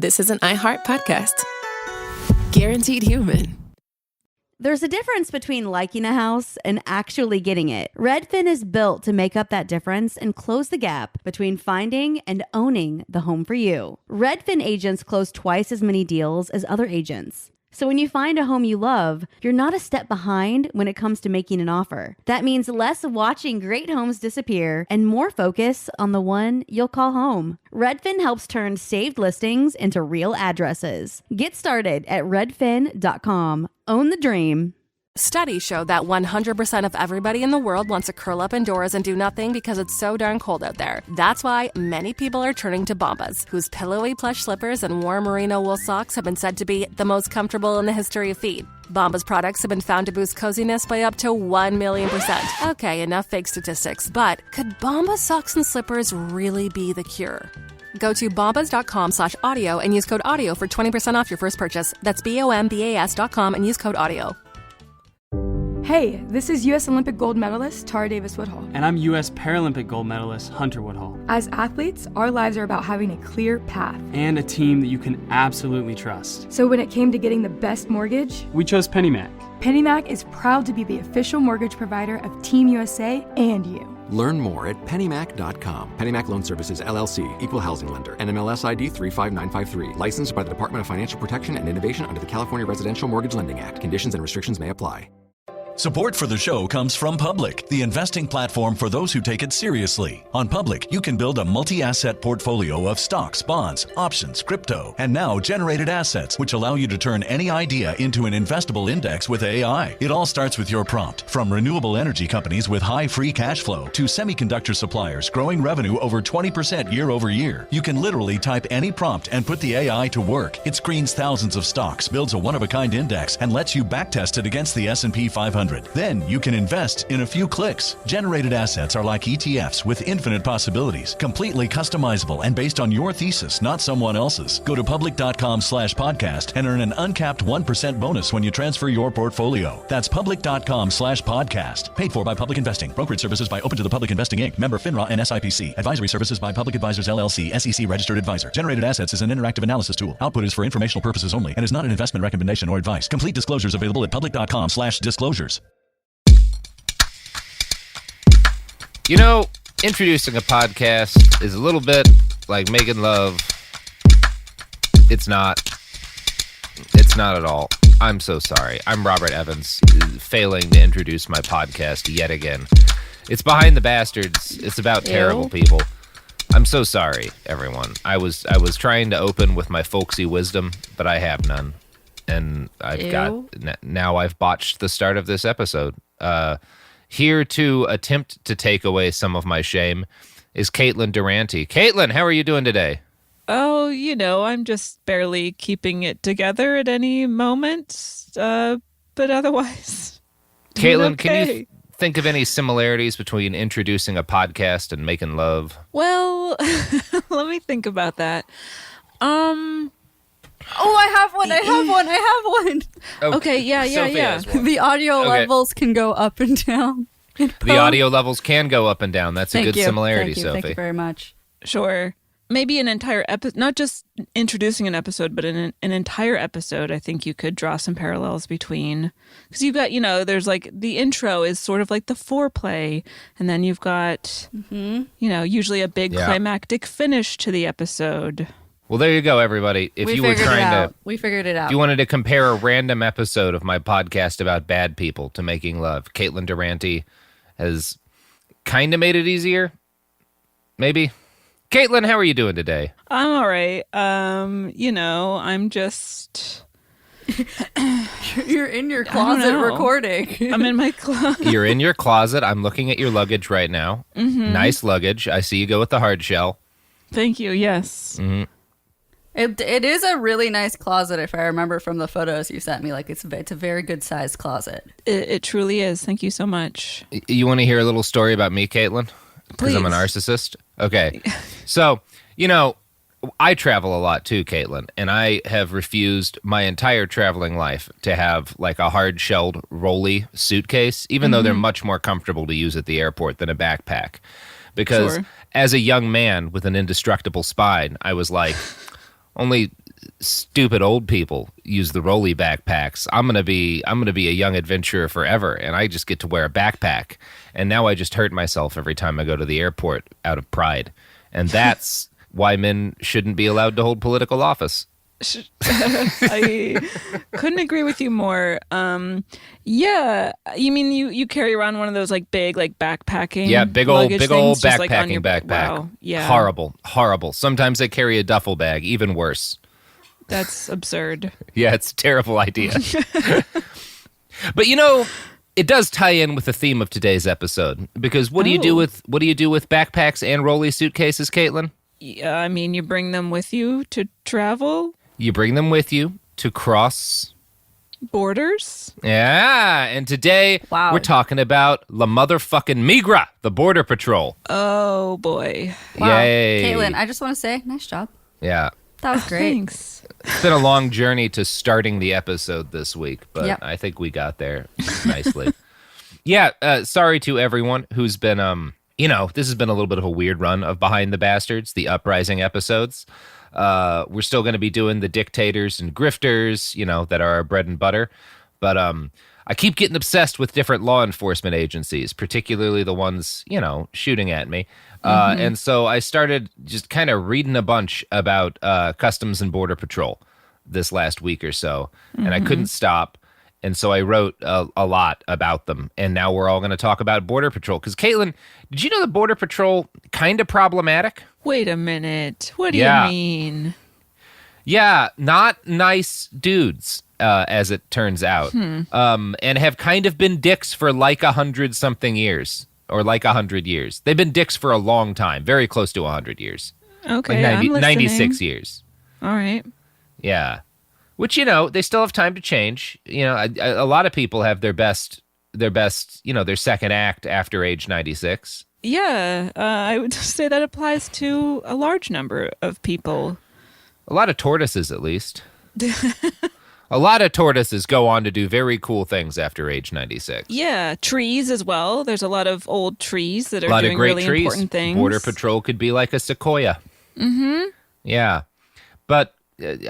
this is an iHeart podcast. Guaranteed human. There's a difference between liking a house and actually getting it. Redfin is built to make up that difference and close the gap between finding and owning the home for you. Redfin agents close twice as many deals as other agents. So when you find a home you love, you're not a step behind when it comes to making an offer. That means less watching great homes disappear and more focus on the one you'll call home. Redfin helps turn saved listings into real addresses. Get started at redfin.com. Own the dream. Studies show that 100% of everybody in the world wants to curl up indoors and do nothing because it's so darn cold out there. That's why many people are turning to Bombas, whose pillowy plush slippers and warm merino wool socks have been said to be the most comfortable in the history of feet. Bombas products have been found to boost coziness by up to 1,000,000%. Okay, enough fake statistics, but could Bombas socks and slippers really be the cure? Go to bombas.com/audio and use code AUDIO for 20% off your first purchase. That's BOMBAS.com and use code AUDIO. Hey, this is U.S. Olympic gold medalist Tara Davis Woodhull. And I'm U.S. Paralympic gold medalist Hunter Woodhull. As athletes, our lives are about having a clear path. And a team that you can absolutely trust. So when it came to getting the best mortgage, we chose PennyMac. PennyMac is proud to be the official mortgage provider of Team USA and you. Learn more at pennymac.com. PennyMac Loan Services, LLC, Equal Housing Lender, NMLS ID 35953. Licensed by the Department of Financial Protection and Innovation under the California Residential Mortgage Lending Act. Conditions and restrictions may apply. Support for the show comes from Public, the investing platform for those who take it seriously. On Public, you can build a multi-asset portfolio of stocks, bonds, options, crypto, and now generated assets, which allow you to turn any idea into an investable index with AI. It all starts with your prompt. From renewable energy companies with high free cash flow to semiconductor suppliers growing revenue over 20% year over year. You can literally type any prompt and put the AI to work. It screens thousands of stocks, builds a one-of-a-kind index, and lets you backtest it against the S&P 500. Then you can invest in a few clicks. Generated assets are like ETFs with infinite possibilities, completely customizable and based on your thesis, not someone else's. Go to public.com/podcast and earn an uncapped 1% bonus when you transfer your portfolio. That's public.com/podcast. Paid for by Public Investing. Brokerage services by Open to the Public Investing Inc. Member FINRA and SIPC. Advisory services by Public Advisors LLC, SEC registered advisor. Generated assets is an interactive analysis tool. Output is for informational purposes only and is not an investment recommendation or advice. Complete disclosures available at public.com/disclosures. You know, introducing a podcast is a little bit like making love. It's not. It's not at all. I'm so sorry. I'm Robert Evans, failing to introduce my podcast yet again. It's Behind the Bastards. It's about terrible people. I'm so sorry, everyone. I was trying to open with my folksy wisdom, but I have none. And now I've botched the start of this episode. Here to attempt to take away some of my shame is Caitlin Durante. Caitlin, how are you doing today? Oh, I'm just barely keeping it together at any moment. But otherwise, Caitlin, okay. Can you think of any similarities between introducing a podcast and making love? Well, let me think about that. Oh, I have one. Okay, yeah. The audio levels can go up and down. The audio levels can go up and down. That's a good similarity, Sophie. Thank you very much. Sure. Maybe an entire episode, not just introducing an episode, but an entire episode, I think you could draw some parallels between. Because you've got, there's like the intro is sort of like the foreplay, and then you've got, usually a big climactic finish to the episode. Well, there you go, everybody. We figured it out. If you wanted to compare a random episode of my podcast about bad people to making love, Caitlin Durante has kind of made it easier. Maybe. Caitlin, how are you doing today? I'm all right. I'm just... You're in your closet recording. I'm in my closet. You're in your closet. I'm looking at your luggage right now. Mm-hmm. Nice luggage. I see you go with the hard shell. Thank you. Yes. Mm-hmm. It is a really nice closet, if I remember from the photos you sent me. Like it's a very good sized closet. It truly is. Thank you so much. You want to hear a little story about me, Caitlin? Because I'm a narcissist? Okay. So, I travel a lot too, Caitlin, and I have refused my entire traveling life to have like a hard-shelled rolly suitcase, even though they're much more comfortable to use at the airport than a backpack. Because as a young man with an indestructible spine, I was like, only stupid old people use the rolly backpacks. I'm gonna be a young adventurer forever, and I just get to wear a backpack. And now I just hurt myself every time I go to the airport out of pride, and that's why men shouldn't be allowed to hold political office. I couldn't agree with you more. Yeah, you mean you carry around one of those like big like backpacking? Yeah, big old things, just, backpacking like, on your backpack. Wow, yeah, horrible. Sometimes I carry a duffel bag, even worse. That's absurd. Yeah, it's a terrible idea. But it does tie in with the theme of today's episode, because what do you do with backpacks and rolly suitcases, Caitlin? Yeah, I mean, you bring them with you to travel. You bring them with you to cross borders. Yeah, and today we're talking about La Motherfucking Migra, the Border Patrol. Oh, boy. Wow. Yay. Caitlin, I just want to say, nice job. Yeah. That was great. Thanks. It's been a long journey to starting the episode this week, but Yep. I think we got there nicely. Yeah, sorry to everyone who's been, this has been a little bit of a weird run of Behind the Bastards, the Uprising episodes. We're still going to be doing the dictators and grifters, that are our bread and butter. But I keep getting obsessed with different law enforcement agencies, particularly the ones, shooting at me. And so I started just kind of reading a bunch about Customs and Border Patrol this last week or so, and I couldn't stop. And so I wrote a lot about them, and now we're all going to talk about Border Patrol. Because, Caitlin, did you know the Border Patrol kind of problematic? Wait a minute. What do you mean? Yeah, not nice dudes, as it turns out, and have kind of been dicks for like 100-something years, or like 100 years. They've been dicks for a long time, very close to 100 years. Okay, like I'm listening. 96 years. All right. Yeah. Which, they still have time to change. A lot of people have their best, their second act after age 96. Yeah, I would say that applies to a large number of people. A lot of tortoises, at least. A lot of tortoises go on to do very cool things after age 96. Yeah, trees as well. There's a lot of old trees that are doing doing really important things. Border Patrol could be like a sequoia. Mm-hmm. Yeah. But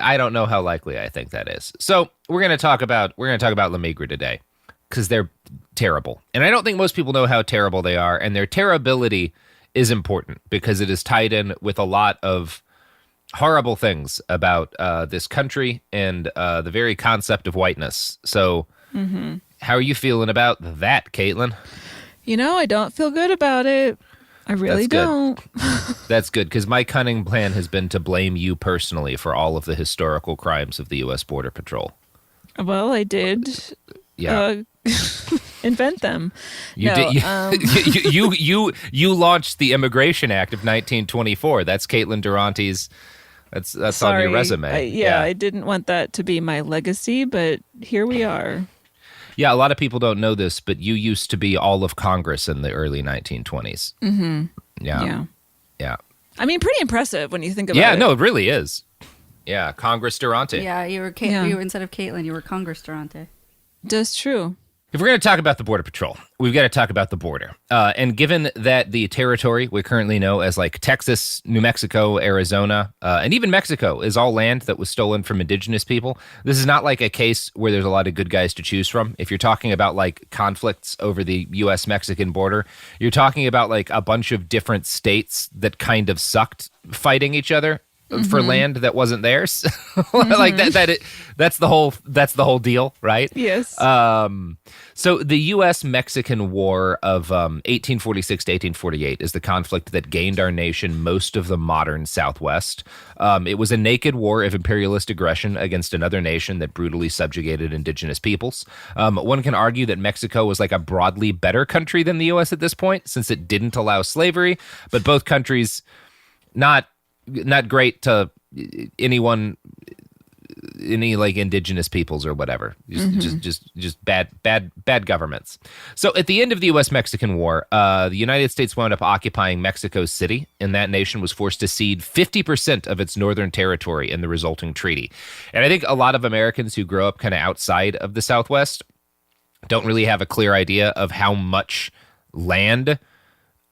I don't know how likely I think that is. So we're going to talk about La Migra today, because they're terrible. And I don't think most people know how terrible they are. And their terribility is important because it is tied in with a lot of horrible things about this country and the very concept of whiteness. So how are you feeling about that, Caitlin? I don't feel good about it. I really don't. That's good, because my cunning plan has been to blame you personally for all of the historical crimes of the U.S. Border Patrol. Well, I did. Yeah. Invent them. You launched the Immigration Act of 1924. That's Caitlin Durante's. That's on your resume. I didn't want that to be my legacy, but here we are. Yeah, a lot of people don't know this, but you used to be all of Congress in the early 1920s. Mm-hmm. Yeah. I mean, pretty impressive when you think about it. Yeah, no, it really is. Yeah, Congress Durante. Yeah, you were instead of Caitlin, you were Congress Durante. That's true. If we're going to talk about the Border Patrol, we've got to talk about the border. And given that the territory we currently know as like Texas, New Mexico, Arizona, and even Mexico is all land that was stolen from indigenous people, this is not like a case where there's a lot of good guys to choose from. If you're talking about like conflicts over the U.S.-Mexican border, you're talking about like a bunch of different states that kind of sucked fighting each other for land that wasn't theirs. Like that's the whole deal, right? Yes. So the U.S.-Mexican War of 1846 to 1848 is the conflict that gained our nation most of the modern Southwest. It was a naked war of imperialist aggression against another nation that brutally subjugated indigenous peoples. One can argue that Mexico was like a broadly better country than the U.S. at this point, since it didn't allow slavery, but both countries not great to anyone, any like indigenous peoples or whatever. Just bad governments. So at the end of the U.S.-Mexican War, the United States wound up occupying Mexico City, and that nation was forced to cede 50% of its northern territory in the resulting treaty. And I think a lot of Americans who grow up kind of outside of the Southwest don't really have a clear idea of how much land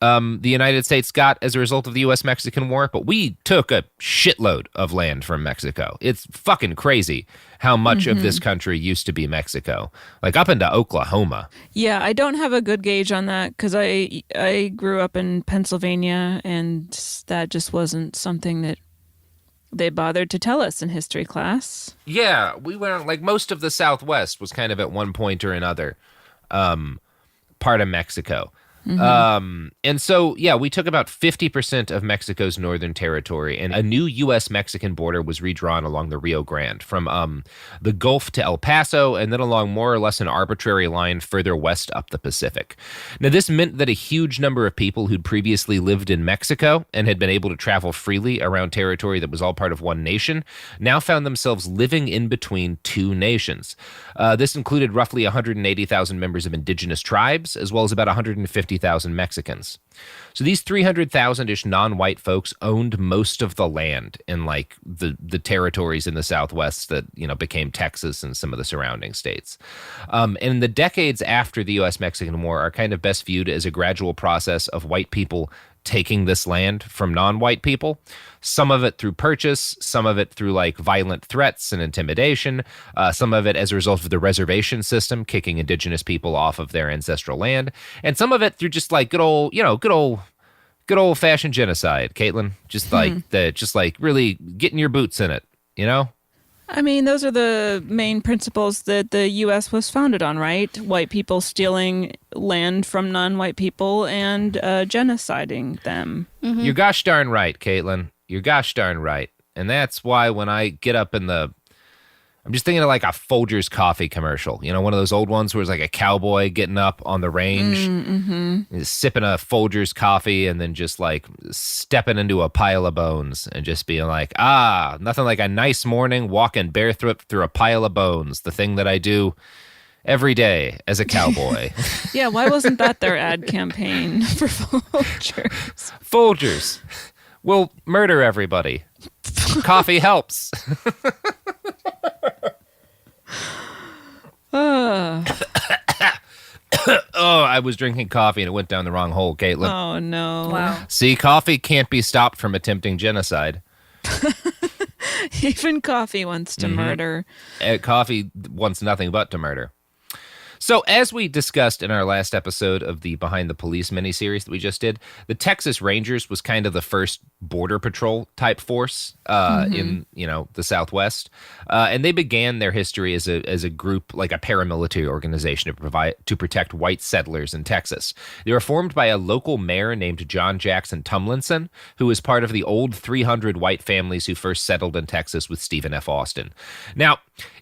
the United States got as a result of the U.S.-Mexican War, but we took a shitload of land from Mexico. It's fucking crazy how much of this country used to be Mexico, like up into Oklahoma. Yeah, I don't have a good gauge on that because I grew up in Pennsylvania, and that just wasn't something that they bothered to tell us in history class. Yeah, we went, like, most of the Southwest was kind of at one point or another part of Mexico. And so, yeah, we took about 50% of Mexico's northern territory, and a new U.S.-Mexican border was redrawn along the Rio Grande from the Gulf to El Paso, and then along more or less an arbitrary line further west up the Pacific. Now, this meant that a huge number of people who'd previously lived in Mexico and had been able to travel freely around territory that was all part of one nation now found themselves living in between two nations. This included roughly 180,000 members of indigenous tribes, as well as about 150,000 Mexicans. So these 300,000-ish non-white folks owned most of the land in, like, the territories in the Southwest that, you know, became Texas and some of the surrounding states. And the decades after the U.S.-Mexican War are kind of best viewed as a gradual process of white people taking this land from non-white people, some of it through purchase, some of it through, like, violent threats and intimidation, some of it as a result of the reservation system kicking indigenous people off of their ancestral land, and some of it through just, like, good old-fashioned genocide, Caitlin. Just like really getting your boots in it, you know? I mean, those are the main principles that the U.S. was founded on, right? White people stealing land from non-white people and genociding them. You're gosh darn right, Caitlin. You're gosh darn right. And that's why when I get up in I'm just thinking of, like, a Folgers coffee commercial. You know, one of those old ones where it's like a cowboy getting up on the range, sipping a Folgers coffee, and then just, like, stepping into a pile of bones and just being like, nothing like a nice morning walking barefoot through a pile of bones, the thing that I do every day as a cowboy. Yeah, why wasn't that their ad campaign for Folgers? Folgers will murder everybody. Coffee helps. I was drinking coffee and it went down the wrong hole, Caitlin. Oh, no. Wow. See, coffee can't be stopped from attempting genocide. Even coffee wants to murder. Coffee wants nothing but to murder. So, as we discussed in our last episode of the Behind the Police miniseries that we just did, the Texas Rangers was kind of the first border patrol type force in, you know, the Southwest, and they began their history as a group, like a paramilitary organization to protect white settlers in Texas. They were formed by a local mayor named John Jackson Tumlinson, who was part of the old 300 white families who first settled in Texas with Stephen F. Austin. Now,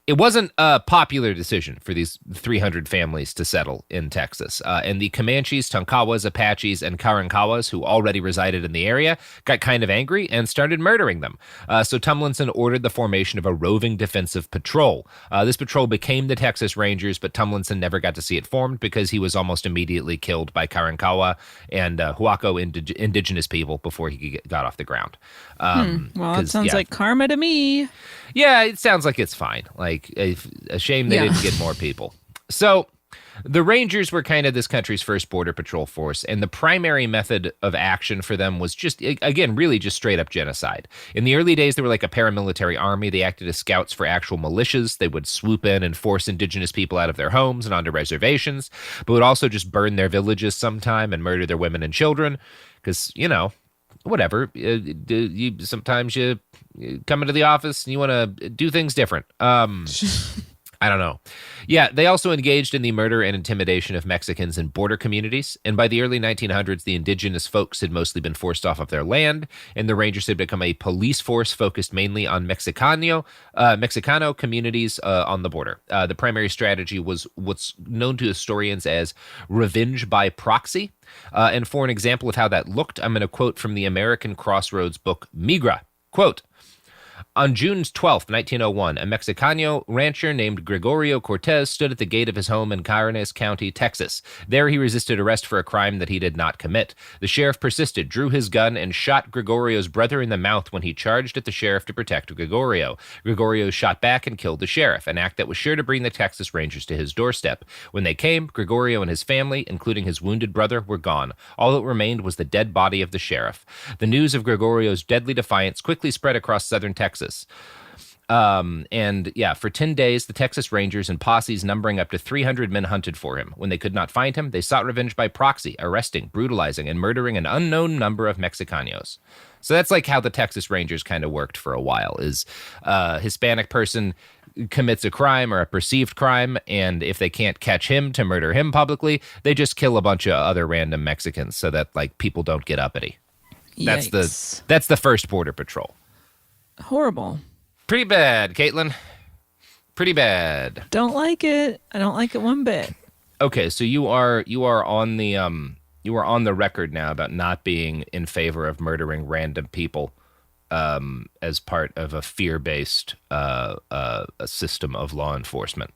it wasn't a popular decision for these 300 families to settle in Texas, and the Comanches, Tonkawas, Apaches, and Karankawas, who already resided in the area, got kind of angry and started murdering them. So Tumlinson ordered the formation of a roving defensive patrol. This patrol became the Texas Rangers, but Tumlinson never got to see it formed because he was almost immediately killed by Karankawa and Huaco indigenous people before he got off the ground. Well, it sounds like karma to me. Yeah, it sounds like it's fine. Like, a shame they didn't get more people. So, the Rangers were kind of this country's first border patrol force, and the primary method of action for them was just, again, really just straight up genocide. In the early days, they were like a paramilitary army. They acted as scouts for actual militias. They would swoop in and force indigenous people out of their homes and onto reservations, but would also just burn their villages sometime and murder their women and children, because, you know, whatever. Sometimes you come into the office and you want to do things different. I don't know. Yeah, they also engaged in the murder and intimidation of Mexicans in border communities, and by the early 1900s, the indigenous folks had mostly been forced off of their land, and the Rangers had become a police force focused mainly on Mexicano communities on the border. The primary strategy was what's known to historians as revenge by proxy, and for an example of how that looked, I'm going to quote from the American Crossroads book, Migra. Quote, On June 12th, 1901, a Mexicano rancher named Gregorio Cortez stood at the gate of his home in Carones County, Texas. There he resisted arrest for a crime that he did not commit. The sheriff persisted, drew his gun, and shot Gregorio's brother in the mouth when he charged at the sheriff to protect Gregorio. Gregorio shot back and killed the sheriff, an act that was sure to bring the Texas Rangers to his doorstep. When they came, Gregorio and his family, including his wounded brother, were gone. All that remained was the dead body of the sheriff. The news of Gregorio's deadly defiance quickly spread across southern Texas. For 10 days, the Texas Rangers and posses numbering up to 300 men hunted for him. When they could not find him, they sought revenge by proxy, arresting, brutalizing, and murdering an unknown number of Mexicanos. So that's like how the Texas Rangers kind of worked for a while, is a Hispanic person commits a crime or a perceived crime, and if they can't catch him to murder him publicly, they just kill a bunch of other random Mexicans so that like people don't get uppity. Yikes. That's the first Border Patrol. Horrible. Pretty bad, Caitlin. Pretty bad. Don't like it. I don't like it one bit. Okay, so you are on the record now about not being in favor of murdering random people as part of a fear-based a system of law enforcement.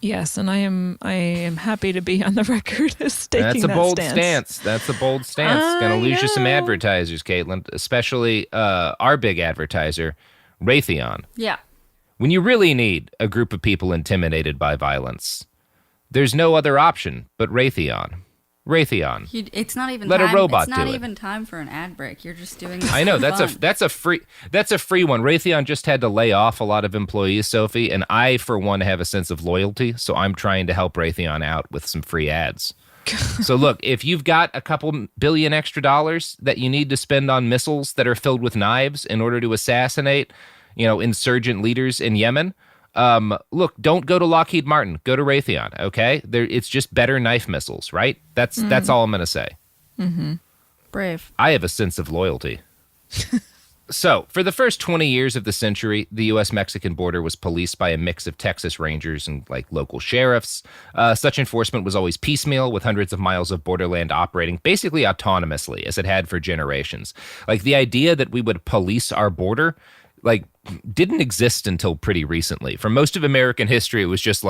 Yes, and I am happy to be on the record as taking That's a that bold stance. That's a bold stance. Gonna lose you some advertisers, Caitlin, especially our big advertiser, Raytheon. Yeah. When you really need a group of people intimidated by violence, there's no other option but Raytheon. Raytheon. It's not even Let time. a robot It's not do it. even time for an ad break. You're just doing this I know for fun. that's a free one. Raytheon just had to lay off a lot of employees, Sophie, and I for one have a sense of loyalty, so I'm trying to help Raytheon out with some free ads. So look, if you've got a couple billion extra dollars that you need to spend on missiles that are filled with knives in order to assassinate, insurgent leaders in Yemen, look, don't go to Lockheed Martin. Go to Raytheon, okay? It's just better knife missiles, right? That's all I'm going to say. Mm-hmm. Brave. I have a sense of loyalty. So, for the first 20 years of the century, the U.S.-Mexican border was policed by a mix of Texas Rangers and, local sheriffs. Such enforcement was always piecemeal, with hundreds of miles of borderland operating basically autonomously, as it had for generations. The idea that we would police our border, didn't exist until pretty recently. For most of American history, it was just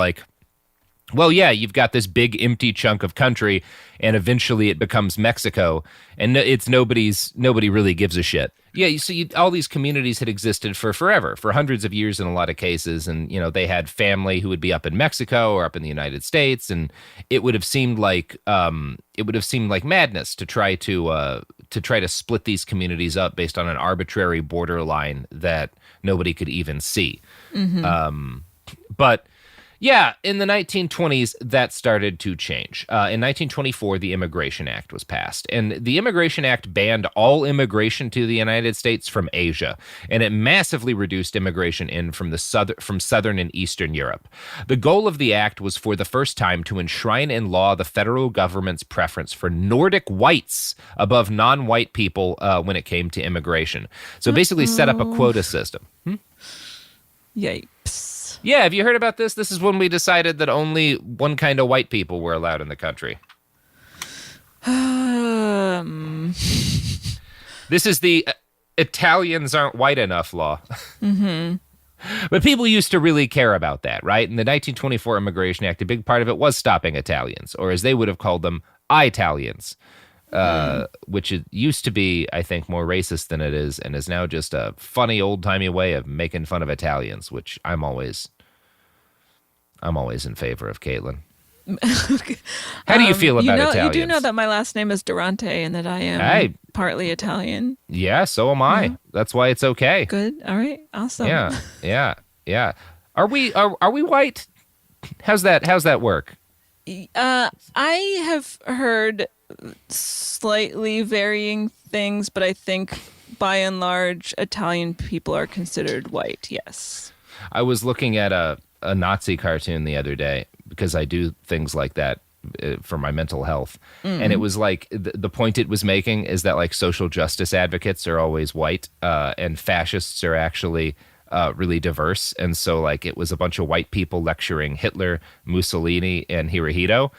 well, yeah, you've got this big empty chunk of country, and eventually it becomes Mexico, and nobody really gives a shit. Yeah, all these communities had existed for forever, for hundreds of years in a lot of cases, and they had family who would be up in Mexico or up in the United States, and it would have seemed like madness to try to split these communities up based on an arbitrary borderline that nobody could even see. Mm-hmm. But yeah, in the 1920s, that started to change. In 1924, the Immigration Act was passed. And the Immigration Act banned all immigration to the United States from Asia. And it massively reduced immigration in from Southern and Eastern Europe. The goal of the act was for the first time to enshrine in law the federal government's preference for Nordic whites above non-white people when it came to immigration. So basically set up a quota system. Yikes. Yeah, have you heard about this? This is when we decided that only one kind of white people were allowed in the country. This is the Italians aren't white enough law. Mm-hmm. But people used to really care about that, right? In the 1924 Immigration Act, a big part of it was stopping Italians, or as they would have called them, Italians, which it used to be, I think, more racist than it is, and is now just a funny old-timey way of making fun of Italians, which I'm always in favor of, Caitlin. How do you feel about Italians? You do know that my last name is Durante and that I am partly Italian. Yeah, so am I. That's why it's okay. Good. All right. Awesome. Yeah. Are we white? How's that work? I have heard slightly varying things, but I think by and large, Italian people are considered white. Yes. I was looking at a Nazi cartoon the other day because I do things like that for my mental health. And it was the point it was making is that social justice advocates are always white and fascists are actually really diverse. And so it was a bunch of white people lecturing Hitler, Mussolini, and Hirohito.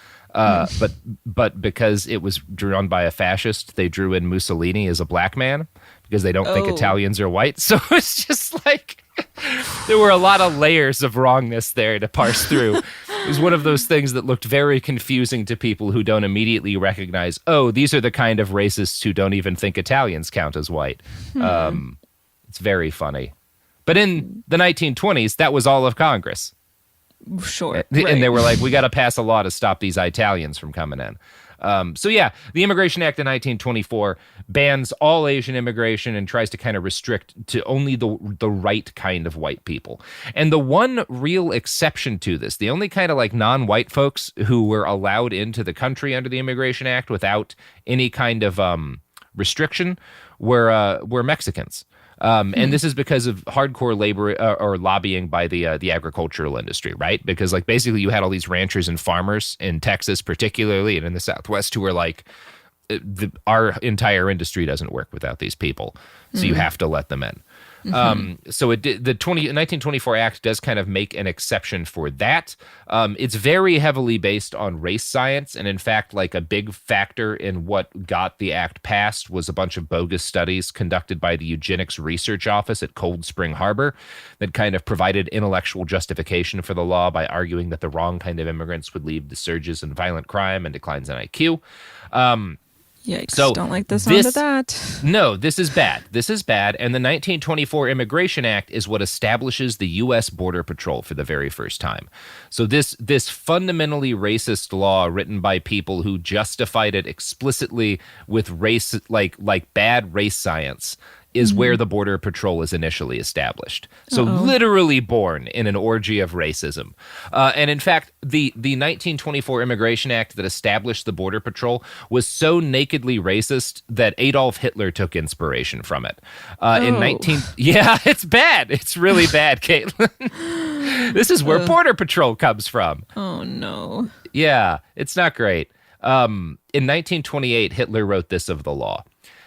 But because it was drawn by a fascist, they drew in Mussolini as a black man because they don't think Italians are white. So it's just like there were a lot of layers of wrongness there to parse through. It was one of those things that looked very confusing to people who don't immediately recognize, oh, these are the kind of racists who don't even think Italians count as white. It's very funny. But in the 1920s, that was all of Congress. Sure. And they were like, we got to pass a law to stop these Italians from coming in. The Immigration Act of 1924 bans all Asian immigration and tries to kind of restrict to only the right kind of white people. And the one real exception to this, the only kind of like non-white folks who were allowed into the country under the Immigration Act without any kind of restriction were Mexicans. And this is because of hardcore labor or lobbying by the agricultural industry, right? Because like basically you had all these ranchers and farmers in Texas particularly and in the Southwest who were like, our entire industry doesn't work without these people, so you have to let them in. So the 1924 Act does kind of make an exception for that. It's very heavily based on race science. And in fact, like a big factor in what got the act passed was a bunch of bogus studies conducted by the Eugenics Research Office at Cold Spring Harbor that kind of provided intellectual justification for the law by arguing that the wrong kind of immigrants would lead to surges in violent crime and declines in IQ. Yikes, so don't like the sound of that. No, this is bad. This is bad. And the 1924 Immigration Act is what establishes the U.S. Border Patrol for the very first time. So this fundamentally racist law written by people who justified it explicitly with race, like bad race science, is where the Border Patrol is initially established. So literally born in an orgy of racism. And in fact, the 1924 Immigration Act that established the Border Patrol was so nakedly racist that Adolf Hitler took inspiration from it. Yeah, it's bad. It's really bad, Caitlin. This is where Border Patrol comes from. Oh, no. Yeah, it's not great. In 1928, Hitler wrote this of the law.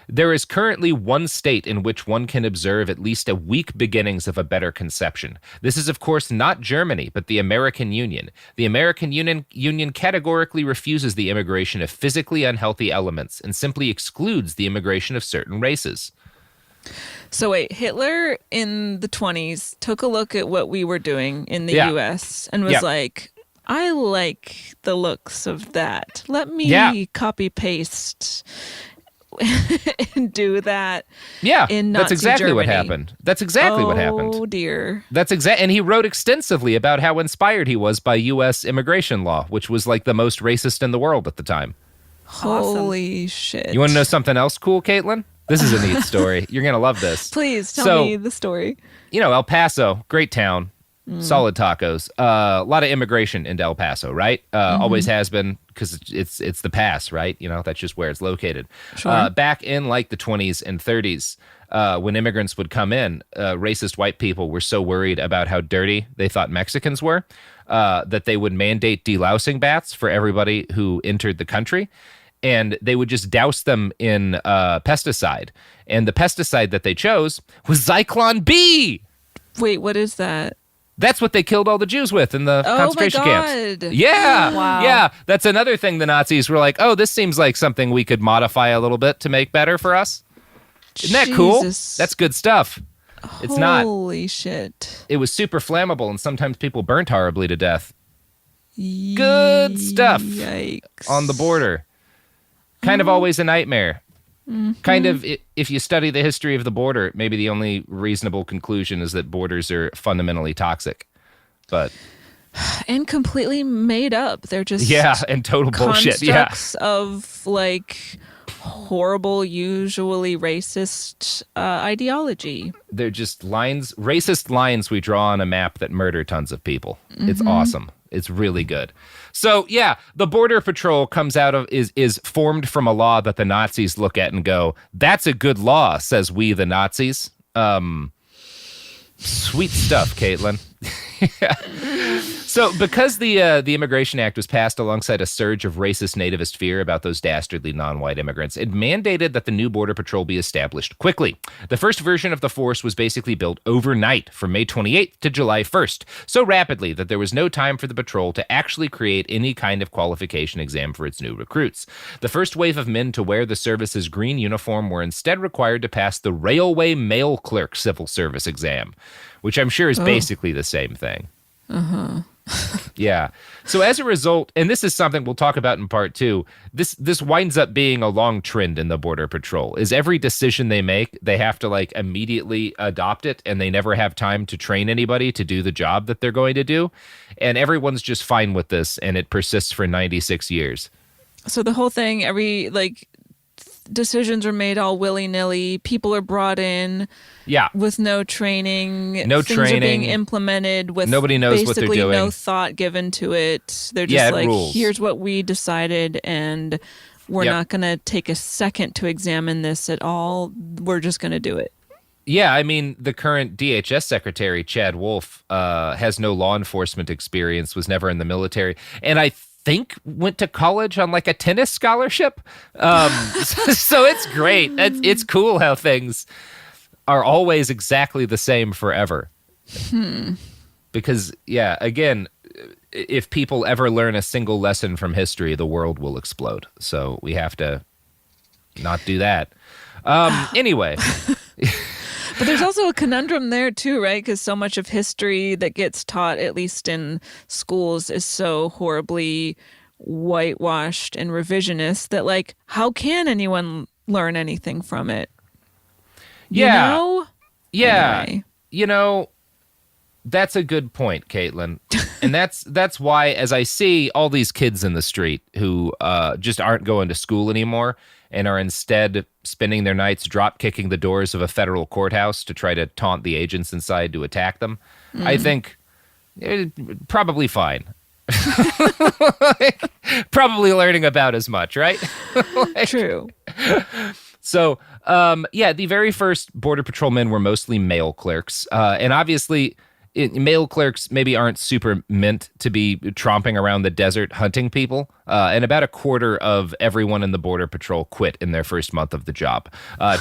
There is currently one state in which one can observe at least a weak beginnings of a better conception. This is, of course, not Germany, but the American Union. The American Union categorically refuses the immigration of physically unhealthy elements and simply excludes the immigration of certain races. So wait, Hitler in the 20s took a look at what we were doing in the U.S. and was like, I like the looks of that. Let me copy-paste and do that. Yeah, in Nazi that's exactly Germany. what happened. That's exactly what happened. Oh dear. And he wrote extensively about how inspired he was by U.S. immigration law, which was like the most racist in the world at the time. Holy shit. You want to know something else cool, Caitlin? This is a neat story. You're going to love this. Please tell me the story. You know, El Paso, great town. Solid tacos. A lot of immigration into El Paso, right? Always has been, because it's the pass, right? You know, that's just where it's located. Sure. Back in like the 20s and 30s, when immigrants would come in, racist white people were so worried about how dirty they thought Mexicans were that they would mandate delousing baths for everybody who entered the country. And they would just douse them in pesticide. And the pesticide that they chose was Zyklon B. Wait, what is that? That's what they killed all the Jews with in the concentration camps. Yeah. Wow. Yeah. That's another thing the Nazis were like, oh, this seems like something we could modify a little bit to make better for us. Isn't that cool? That's good stuff. It's not. Holy shit. It was super flammable, and sometimes people burnt horribly to death. Good stuff. Yikes. On the border. Kind of always a nightmare. Kind of, if you study the history of the border, maybe the only reasonable conclusion is that borders are fundamentally toxic. But and completely made up. They're just and total bullshit. Constructs of like horrible, usually racist ideology. They're just racist lines we draw on a map that murder tons of people. It's awesome. It's really good. So yeah, the Border Patrol comes out of is formed from a law that the Nazis look at and go, "That's a good law," says we the Nazis. Sweet stuff, Caitlin. So because the Immigration Act was passed alongside a surge of racist nativist fear about those dastardly non-white immigrants, it mandated that the new Border Patrol be established quickly. The first version of the force was basically built overnight from May 28th to July 1st, so rapidly that there was no time for the patrol to actually create any kind of qualification exam for its new recruits. The first wave of men to wear the service's green uniform were instead required to pass the Railway Mail Clerk Civil Service exam, which I'm sure is basically the same thing. Yeah. So as a result, and this is something we'll talk about in part 2, this winds up being a long trend in the Border Patrol, is every decision they make, they have to like immediately adopt it, and they never have time to train anybody to do the job that they're going to do. And everyone's just fine with this, and it persists for 96 years. So the whole thing, every decisions are made all willy-nilly. People are brought in with no training. Things are being implemented with nobody knows what they're doing. No thought given to it. They're just rules. Here's what we decided, and we're not going to take a second to examine this at all. We're just going to do it. Yeah, I mean, the current DHS secretary, Chad Wolf, has no law enforcement experience, was never in the military, and I think went to college on like a tennis scholarship. So it's great. It's cool how things are always exactly the same forever. Because, again, if people ever learn a single lesson from history, the world will explode. So we have to not do that. Anyway. But there's also a conundrum there too, right? Because so much of history that gets taught, at least in schools, is so horribly whitewashed and revisionist that, like, how can anyone learn anything from it? Yeah. You know? Yeah. Anyway. You know, that's a good point, Caitlin. And that's why, as I see all these kids in the street who just aren't going to school anymore and are instead spending their nights drop kicking the doors of a federal courthouse to try to taunt the agents inside to attack them, I think probably fine. Probably learning about as much, right? True. So, the very first Border Patrol men were mostly mail clerks. And obviously, mail clerks maybe aren't super meant to be tromping around the desert hunting people. And about a quarter of everyone in the Border Patrol quit in their first month of the job.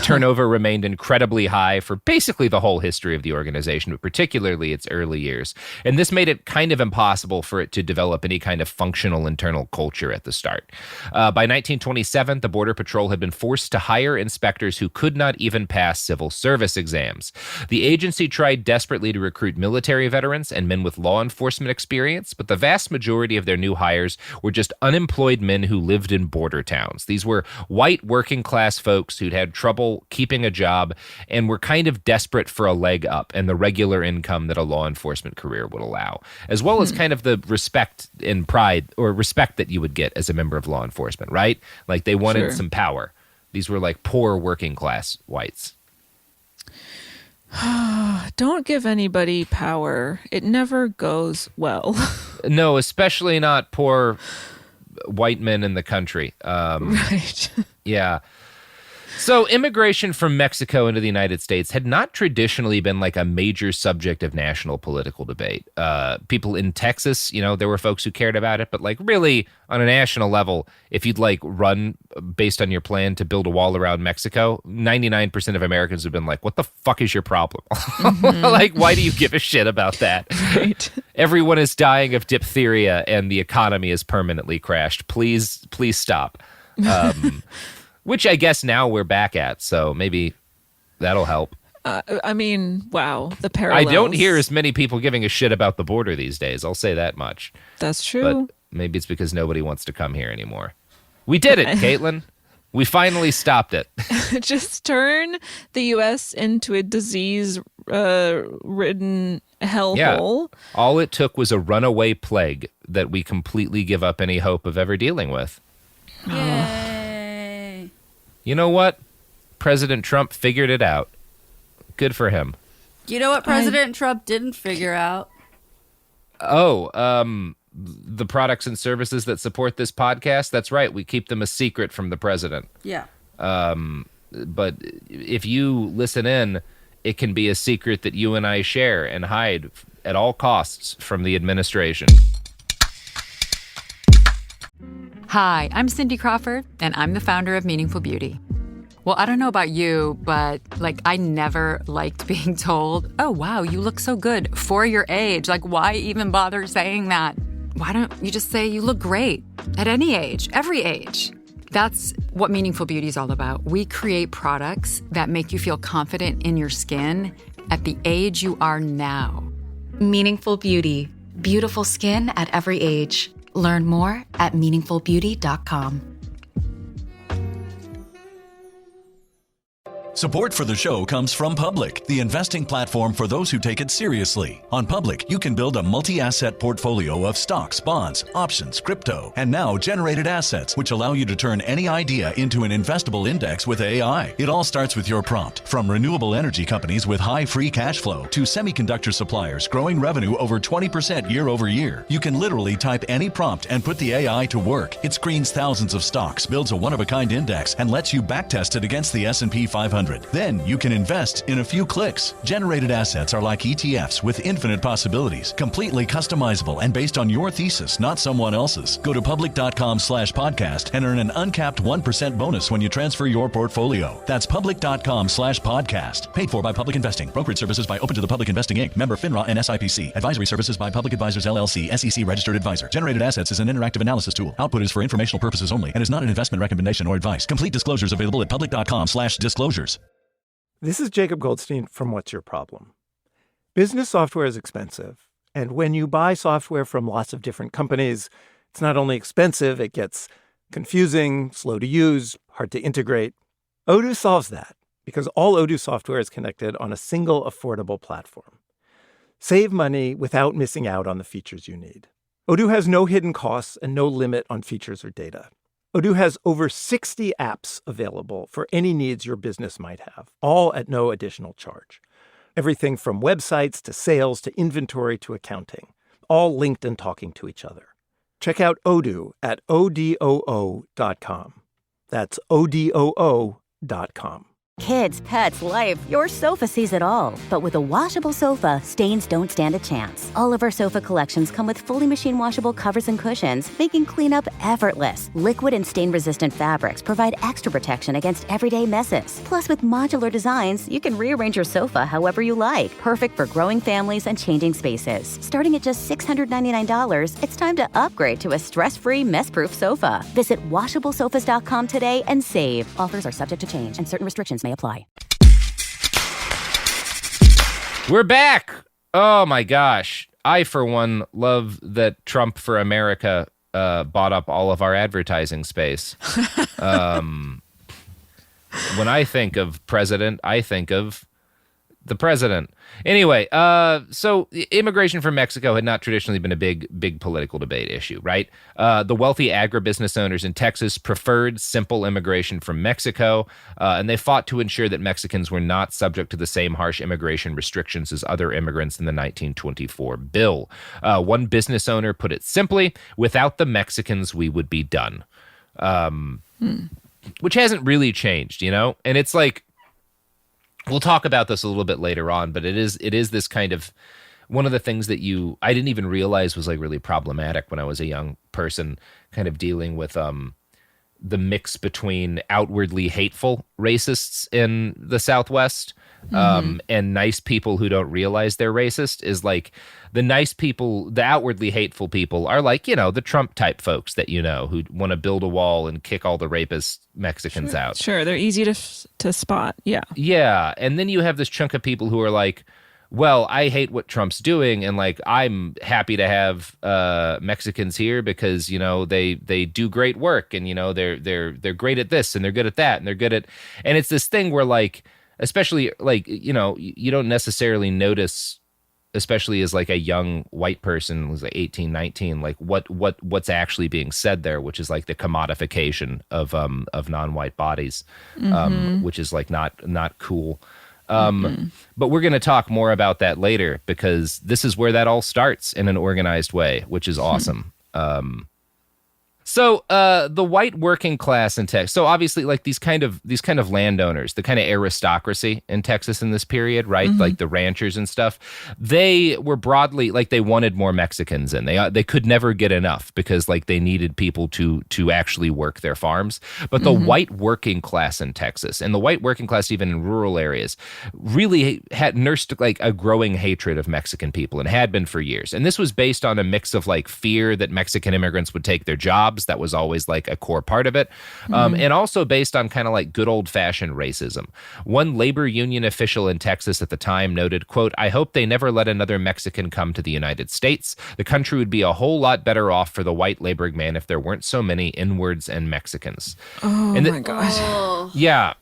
Turnover remained incredibly high for basically the whole history of the organization, but particularly its early years. And this made it kind of impossible for it to develop any kind of functional internal culture at the start. By 1927, the Border Patrol had been forced to hire inspectors who could not even pass civil service exams. The agency tried desperately to recruit military veterans and men with law enforcement experience, but the vast majority of their new hires were just unemployed men who lived in border towns. These were white working class folks who'd had trouble keeping a job and were kind of desperate for a leg up and the regular income that a law enforcement career would allow, as well as kind of the respect and pride or respect that you would get as a member of law enforcement, right? Like they wanted some power. These were like poor working class whites. Don't give anybody power. It never goes well. No, especially not poor white men in the country. Right. Yeah. So immigration from Mexico into the United States had not traditionally been like a major subject of national political debate. People in Texas, there were folks who cared about it, but like really on a national level, if you'd like run based on your plan to build a wall around Mexico, 99% of Americans have been like, what the fuck is your problem? Like, why do you give a shit about that? Right. Everyone is dying of diphtheria and the economy is permanently crashed. Please stop. Which I guess now we're back at, so maybe that'll help. I mean, wow, the parallels. I don't hear as many people giving a shit about the border these days, I'll say that much. That's true. But maybe it's because nobody wants to come here anymore. We did it, Caitlin. We finally stopped it. Just turn the U.S. into a disease-ridden hellhole. All it took was a runaway plague that we completely give up any hope of ever dealing with. Yay. You know what? President Trump figured it out. Good for him. You know what President Trump didn't figure out? The products and services that support this podcast. That's right. We keep them a secret from the president. Yeah. But if you listen in, it can be a secret that you and I share and hide at all costs from the administration. Hi, I'm Cindy Crawford, and I'm the founder of Meaningful Beauty. Well, I don't know about you, but I never liked being told, oh, wow, you look so good for your age. Why even bother saying that? Why don't you just say you look great at any age, every age? That's what Meaningful Beauty is all about. We create products that make you feel confident in your skin at the age you are now. Meaningful Beauty. Beautiful skin at every age. Learn more at meaningfulbeauty.com. Support for the show comes from Public, the investing platform for those who take it seriously. On Public, you can build a multi-asset portfolio of stocks, bonds, options, crypto, and now generated assets, which allow you to turn any idea into an investable index with AI. It all starts with your prompt. From renewable energy companies with high free cash flow to semiconductor suppliers growing revenue over 20% year over year, you can literally type any prompt and put the AI to work. It screens thousands of stocks, builds a one-of-a-kind index, and lets you backtest it against the S&P 500. Then you can invest in a few clicks. Generated assets are like ETFs with infinite possibilities, completely customizable and based on your thesis, not someone else's. Go to public.com/podcast and earn an uncapped 1% bonus when you transfer your portfolio. That's public.com/podcast. Paid for by Public Investing. Brokerage services by Open to the Public Investing Inc. Member FINRA and SIPC. Advisory services by Public Advisors LLC, SEC registered advisor. Generated assets is an interactive analysis tool. Output is for informational purposes only and is not an investment recommendation or advice. Complete disclosures available at public.com/disclosures. This is Jacob Goldstein from What's Your Problem? Business software is expensive, and when you buy software from lots of different companies, it's not only expensive, it gets confusing, slow to use, hard to integrate. Odoo solves that because all Odoo software is connected on a single affordable platform. Save money without missing out on the features you need. Odoo has no hidden costs and no limit on features or data. Odoo has over 60 apps available for any needs your business might have, all at no additional charge. Everything from websites to sales to inventory to accounting, all linked and talking to each other. Check out Odoo at odoo.com. That's odoo.com. Kids, pets, life, your sofa sees it all. But with a washable sofa, stains don't stand a chance. All of our sofa collections come with fully machine washable covers and cushions, making cleanup effortless. Liquid and stain-resistant fabrics provide extra protection against everyday messes. Plus, with modular designs, you can rearrange your sofa however you like. Perfect for growing families and changing spaces. Starting at just $699, it's time to upgrade to a stress-free, mess-proof sofa. Visit washablesofas.com today and save. Offers are subject to change and certain restrictions may apply. We're back. Oh my gosh. I, for one, love that Trump for America bought up all of our advertising space. When I think of president, I think of the president. Anyway, so immigration from Mexico had not traditionally been a big political debate issue, right? The wealthy agribusiness owners in Texas preferred simple immigration from Mexico, and they fought to ensure that Mexicans were not subject to the same harsh immigration restrictions as other immigrants in the 1924 bill. One business owner put it simply, without the Mexicans, we would be done. Which hasn't really changed, you know? And it's like, we'll talk about this a little bit later on, but it is this kind of one of the things that I didn't even realize was like really problematic when I was a young person, kind of dealing with the mix between outwardly hateful racists in the Southwest and nice people who don't realize they're racist. Is like the nice people, the outwardly hateful people are like, you know, the Trump type folks that, you know, who want to build a wall and kick all the rapist Mexicans out. Sure, they're easy to spot. Yeah. Yeah, and then you have this chunk of people who are like, well, I hate what Trump's doing, and like I'm happy to have Mexicans here because, you know, they do great work, and you know they're great at this and they're good at that and they're good at, and it's this thing where like, especially like, you know, you don't necessarily notice, especially as like a young white person who's like 18, 19, like what's actually being said there, which is like the commodification of non-white bodies, which is like not cool. But we're going to talk more about that later because this is where that all starts in an organized way, which is awesome. So the white working class in Texas. So obviously, like these kind of landowners, the kind of aristocracy in Texas in this period, right? Like the ranchers and stuff. They were broadly like they wanted more Mexicans in. They could never get enough because like they needed people to actually work their farms. But the white working class in Texas, and the white working class even in rural areas, really had nursed like a growing hatred of Mexican people and had been for years. And this was based on a mix of like fear that Mexican immigrants would take their jobs. That was always like a core part of it. And also based on kind of like good old fashioned racism. One labor union official in Texas at the time noted, quote, "I hope they never let another Mexican come to the United States. The country would be a whole lot better off for the white laboring man if there weren't so many inwards and Mexicans." Oh my God. Yeah.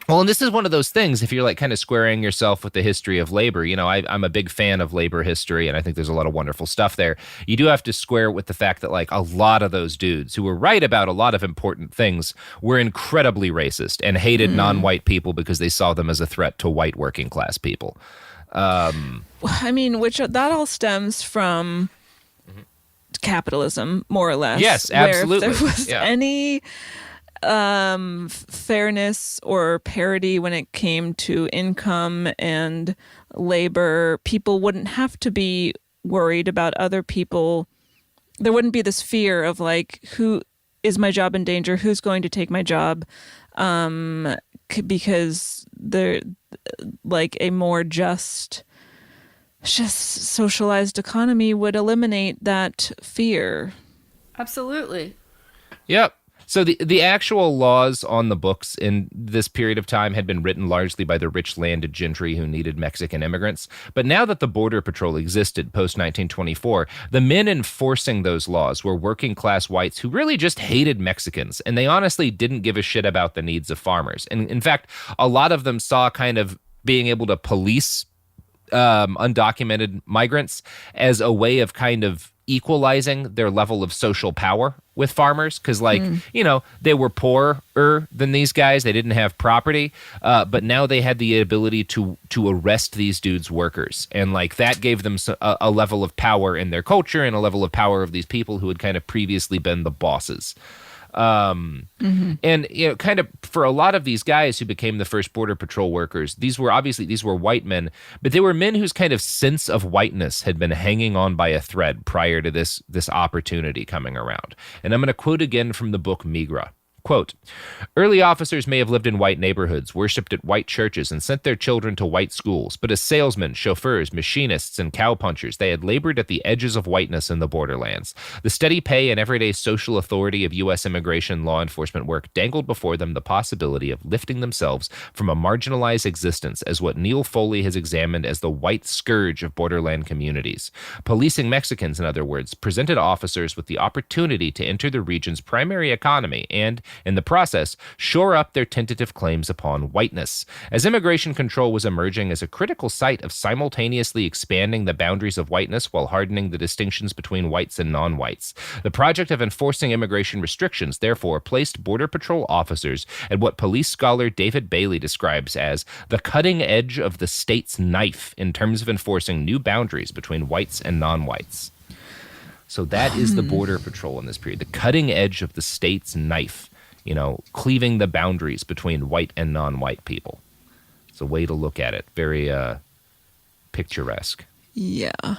Well, and this is one of those things, if you're like kind of squaring yourself with the history of labor, you know, I'm a big fan of labor history, and I think there's a lot of wonderful stuff there. You do have to square it with the fact that like a lot of those dudes who were right about a lot of important things were incredibly racist and hated non-white people because they saw them as a threat to white working class people. I mean, which that all stems from capitalism, more or less. Yes, absolutely. Where if there was any fairness or parity when it came to income and labor, people wouldn't have to be worried about other people. There wouldn't be this fear of like, who is my job in danger? Who's going to take my job? Because they're like a more just socialized economy would eliminate that fear. Absolutely. Yep. So the actual laws on the books in this period of time had been written largely by the rich landed gentry who needed Mexican immigrants. But now that the Border Patrol existed post-1924, the men enforcing those laws were working class whites who really just hated Mexicans. And they honestly didn't give a shit about the needs of farmers. And in fact, a lot of them saw kind of being able to police undocumented migrants as a way of kind of equalizing their level of social power with farmers, because like you know, they were poorer than these guys, they didn't have property, but now they had the ability to arrest these dudes' workers, and like that gave them a level of power in their culture and a level of power of these people who had kind of previously been the bosses. And, you know, kind of for a lot of these guys who became the first Border Patrol workers, these were white men, but they were men whose kind of sense of whiteness had been hanging on by a thread prior to this opportunity coming around. And I'm going to quote again from the book Migra. Quote, "Early officers may have lived in white neighborhoods, worshipped at white churches, and sent their children to white schools, but as salesmen, chauffeurs, machinists, and cowpunchers, they had labored at the edges of whiteness in the borderlands. The steady pay and everyday social authority of U.S. immigration law enforcement work dangled before them the possibility of lifting themselves from a marginalized existence as what Neil Foley has examined as the white scourge of borderland communities. Policing Mexicans, in other words, presented officers with the opportunity to enter the region's primary economy and, in the process, shore up their tentative claims upon whiteness. As immigration control was emerging as a critical site of simultaneously expanding the boundaries of whiteness while hardening the distinctions between whites and non-whites, the project of enforcing immigration restrictions therefore placed Border Patrol officers at what police scholar David Bailey describes as the cutting edge of the state's knife in terms of enforcing new boundaries between whites and non-whites." So that is the Border Patrol in this period, the cutting edge of the state's knife. You know, cleaving the boundaries between white and non-white people. It's a way to look at it. Very picturesque. Yeah.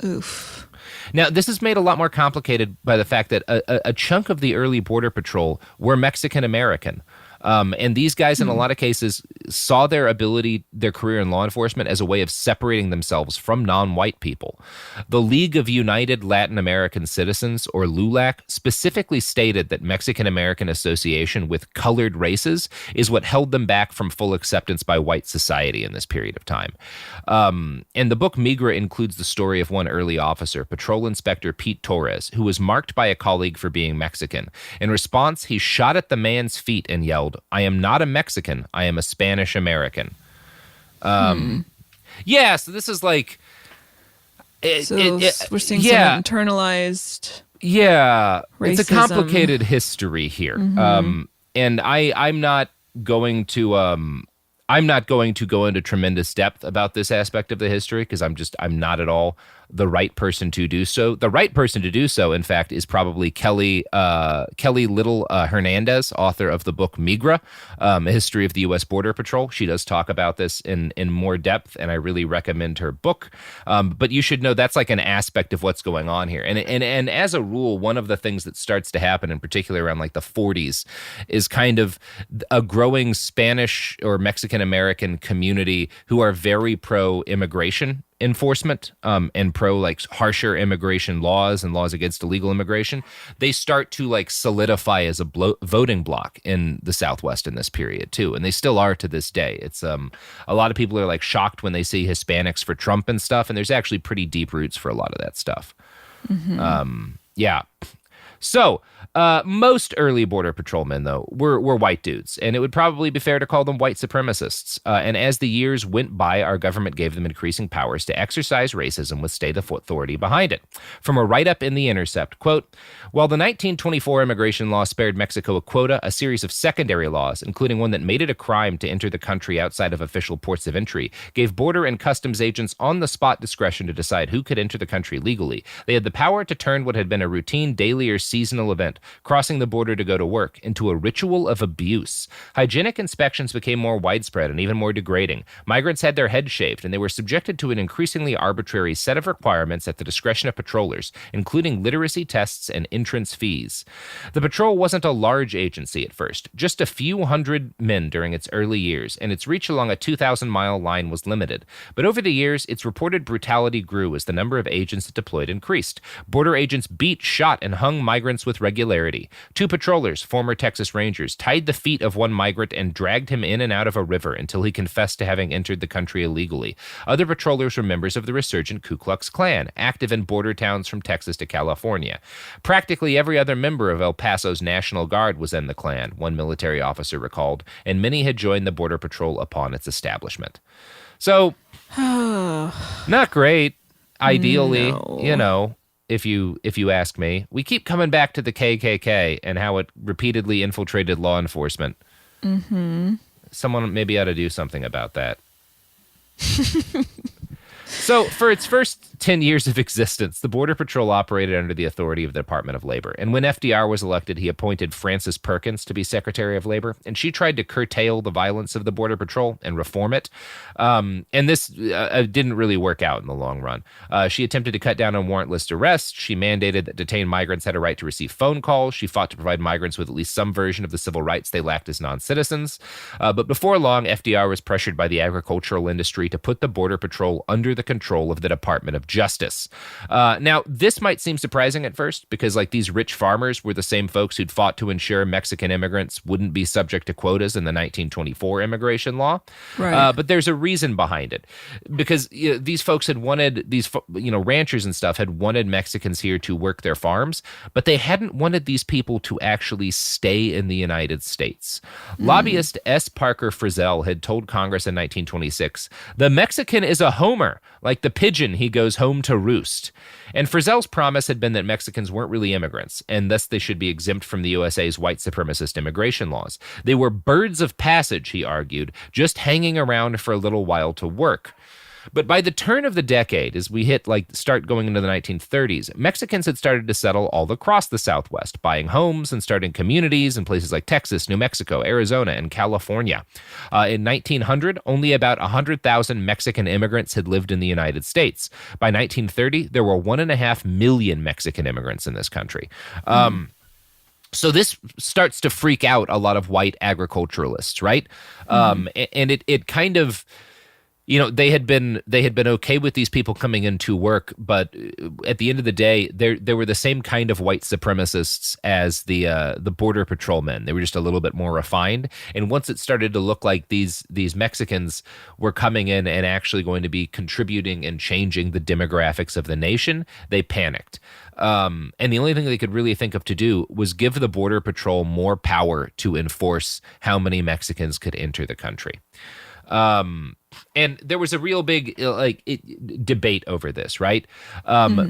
Oof. Now, this is made a lot more complicated by the fact that a chunk of the early Border Patrol were Mexican-American. And these guys, in a lot of cases, saw their career in law enforcement as a way of separating themselves from non-white people. The League of United Latin American Citizens, or LULAC, specifically stated that Mexican-American association with colored races is what held them back from full acceptance by white society in this period of time. And the book Migra includes the story of one early officer, Patrol Inspector Pete Torres, who was marked by a colleague for being Mexican. In response, he shot at the man's feet and yelled, "I am not a Mexican. I am a Spanish American." Yeah, so this is like... we're seeing some internalized racism. It's a complicated history here. And I'm not going to go into tremendous depth about this aspect of the history because I'm not at all. the right person to do so. The right person to do so, in fact, is probably Kelly Little Hernandez, author of the book Migra, A History of the U.S. Border Patrol. She does talk about this in more depth, and I really recommend her book. But you should know that's like an aspect of what's going on here. And as a rule, one of the things that starts to happen, in particular around like the 40s, is kind of a growing Spanish or Mexican American community who are very pro-immigration enforcement and pro like harsher immigration laws and laws against illegal immigration. They start to like solidify as a voting bloc in the Southwest in this period too, and they still are to this day. It's a lot of people are like shocked when they see Hispanics for Trump and stuff, and there's actually pretty deep roots for a lot of that stuff. Yeah. So most early Border Patrolmen, though, were white dudes, and it would probably be fair to call them white supremacists. And as the years went by, our government gave them increasing powers to exercise racism with state authority behind it. From a write-up in The Intercept, quote, while the 1924 immigration law spared Mexico a quota, a series of secondary laws, including one that made it a crime to enter the country outside of official ports of entry, gave border and customs agents on-the-spot discretion to decide who could enter the country legally. They had the power to turn what had been a routine, daily, or seasonal event, crossing the border to go to work, into a ritual of abuse. Hygienic inspections became more widespread and even more degrading. Migrants had their heads shaved, and they were subjected to an increasingly arbitrary set of requirements at the discretion of patrollers, including literacy tests and entrance fees. The patrol wasn't a large agency at first, just a few hundred men during its early years, and its reach along a 2,000-mile line was limited. But over the years, its reported brutality grew as the number of agents it deployed increased. Border agents beat, shot, and hung migrants with regularity. 2 patrollers, former Texas Rangers, tied the feet of one migrant and dragged him in and out of a river until he confessed to having entered the country illegally. Other patrollers were members of the resurgent Ku Klux Klan, active in border towns from Texas to California. Practically every other member of El Paso's National Guard was in the Klan, one military officer recalled, and many had joined the Border Patrol upon its establishment. So, not great, ideally, No. If you ask me. We keep coming back to the KKK and how it repeatedly infiltrated law enforcement. Someone maybe ought to do something about that. So, for its first 10 years of existence, the Border Patrol operated under the authority of the Department of Labor. And when FDR was elected, he appointed Frances Perkins to be Secretary of Labor. And she tried to curtail the violence of the Border Patrol and reform it. And this didn't really work out in the long run. She attempted to cut down on warrantless arrests. She mandated that detained migrants had a right to receive phone calls. She fought to provide migrants with at least some version of the civil rights they lacked as non-citizens. But before long, FDR was pressured by the agricultural industry to put the Border Patrol under the control of the Department of Justice. Now, this might seem surprising at first because, like, these rich farmers were the same folks who'd fought to ensure Mexican immigrants wouldn't be subject to quotas in the 1924 immigration law. Right. But there's a reason behind it because these folks had wanted these, ranchers and stuff had wanted Mexicans here to work their farms, but they hadn't wanted these people to actually stay in the United States. Lobbyist S. Parker Frizzell had told Congress in 1926, "The Mexican is a homer, like the pigeon he goes home to roost." And Frizzell's promise had been that Mexicans weren't really immigrants, and thus they should be exempt from the USA's white supremacist immigration laws. They were birds of passage, he argued, just hanging around for a little while to work. But by the turn of the decade, as we start going into the 1930s, Mexicans had started to settle all across the Southwest, buying homes and starting communities in places like Texas, New Mexico, Arizona, and California. In 1900, only about 100,000 Mexican immigrants had lived in the United States. By 1930, there were 1.5 million Mexican immigrants in this country. So this starts to freak out a lot of white agriculturalists, right? And it kind of... they had been okay with these people coming into work, but at the end of the day, they were the same kind of white supremacists as the Border Patrolmen. They were just a little bit more refined. And once it started to look like these Mexicans were coming in and actually going to be contributing and changing the demographics of the nation, they panicked. And the only thing they could really think of to do was give the Border Patrol more power to enforce how many Mexicans could enter the country. And there was a real big debate over this, right?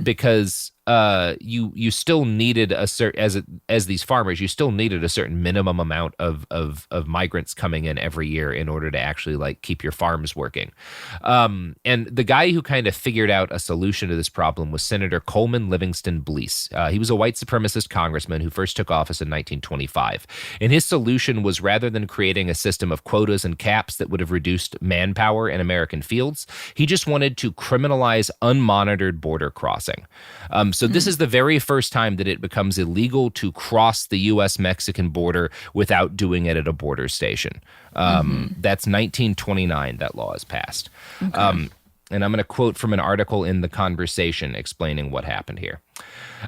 Because you still needed a certain, as these farmers, you still needed a certain minimum amount of migrants coming in every year in order to actually like keep your farms working. And the guy who kind of figured out a solution to this problem was Senator Coleman Livingston Blease. He was a white supremacist congressman who first took office in 1925. And his solution was, rather than creating a system of quotas and caps that would have reduced manpower in American fields, he just wanted to criminalize unmonitored border crossing. So this is the very first time that it becomes illegal to cross the U.S.-Mexican border without doing it at a border station. That's 1929 that law is passed. Okay. And I'm going to quote from an article in The Conversation explaining what happened here.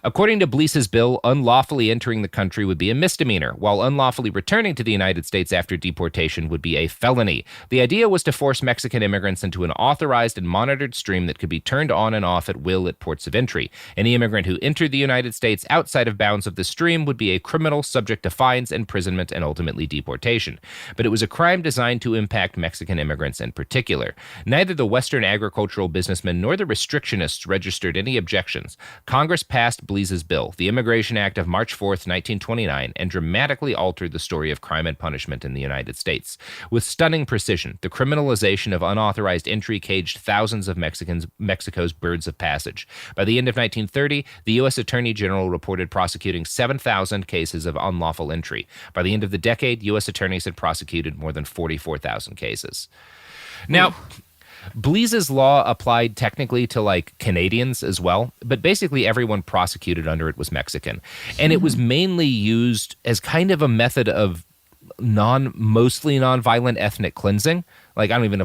According to Blease's bill, unlawfully entering the country would be a misdemeanor, while unlawfully returning to the United States after deportation would be a felony. The idea was to force Mexican immigrants into an authorized and monitored stream that could be turned on and off at will at ports of entry. Any immigrant who entered the United States outside of bounds of the stream would be a criminal subject to fines, imprisonment, and ultimately deportation. But it was a crime designed to impact Mexican immigrants in particular. Neither the Western agricultural businessmen nor the restrictionists registered any objections. Congress passed Blease's bill, the Immigration Act of March 4th, 1929, and dramatically altered the story of crime and punishment in the United States. With stunning precision, the criminalization of unauthorized entry caged thousands of Mexico's birds of passage. By the end of 1930, the U.S. Attorney General reported prosecuting 7,000 cases of unlawful entry. By the end of the decade, U.S. attorneys had prosecuted more than 44,000 cases. Now, Blease's law applied technically to like Canadians as well, but basically everyone prosecuted under it was Mexican. And it was mainly used as kind of a method of mostly nonviolent ethnic cleansing. Like, I don't even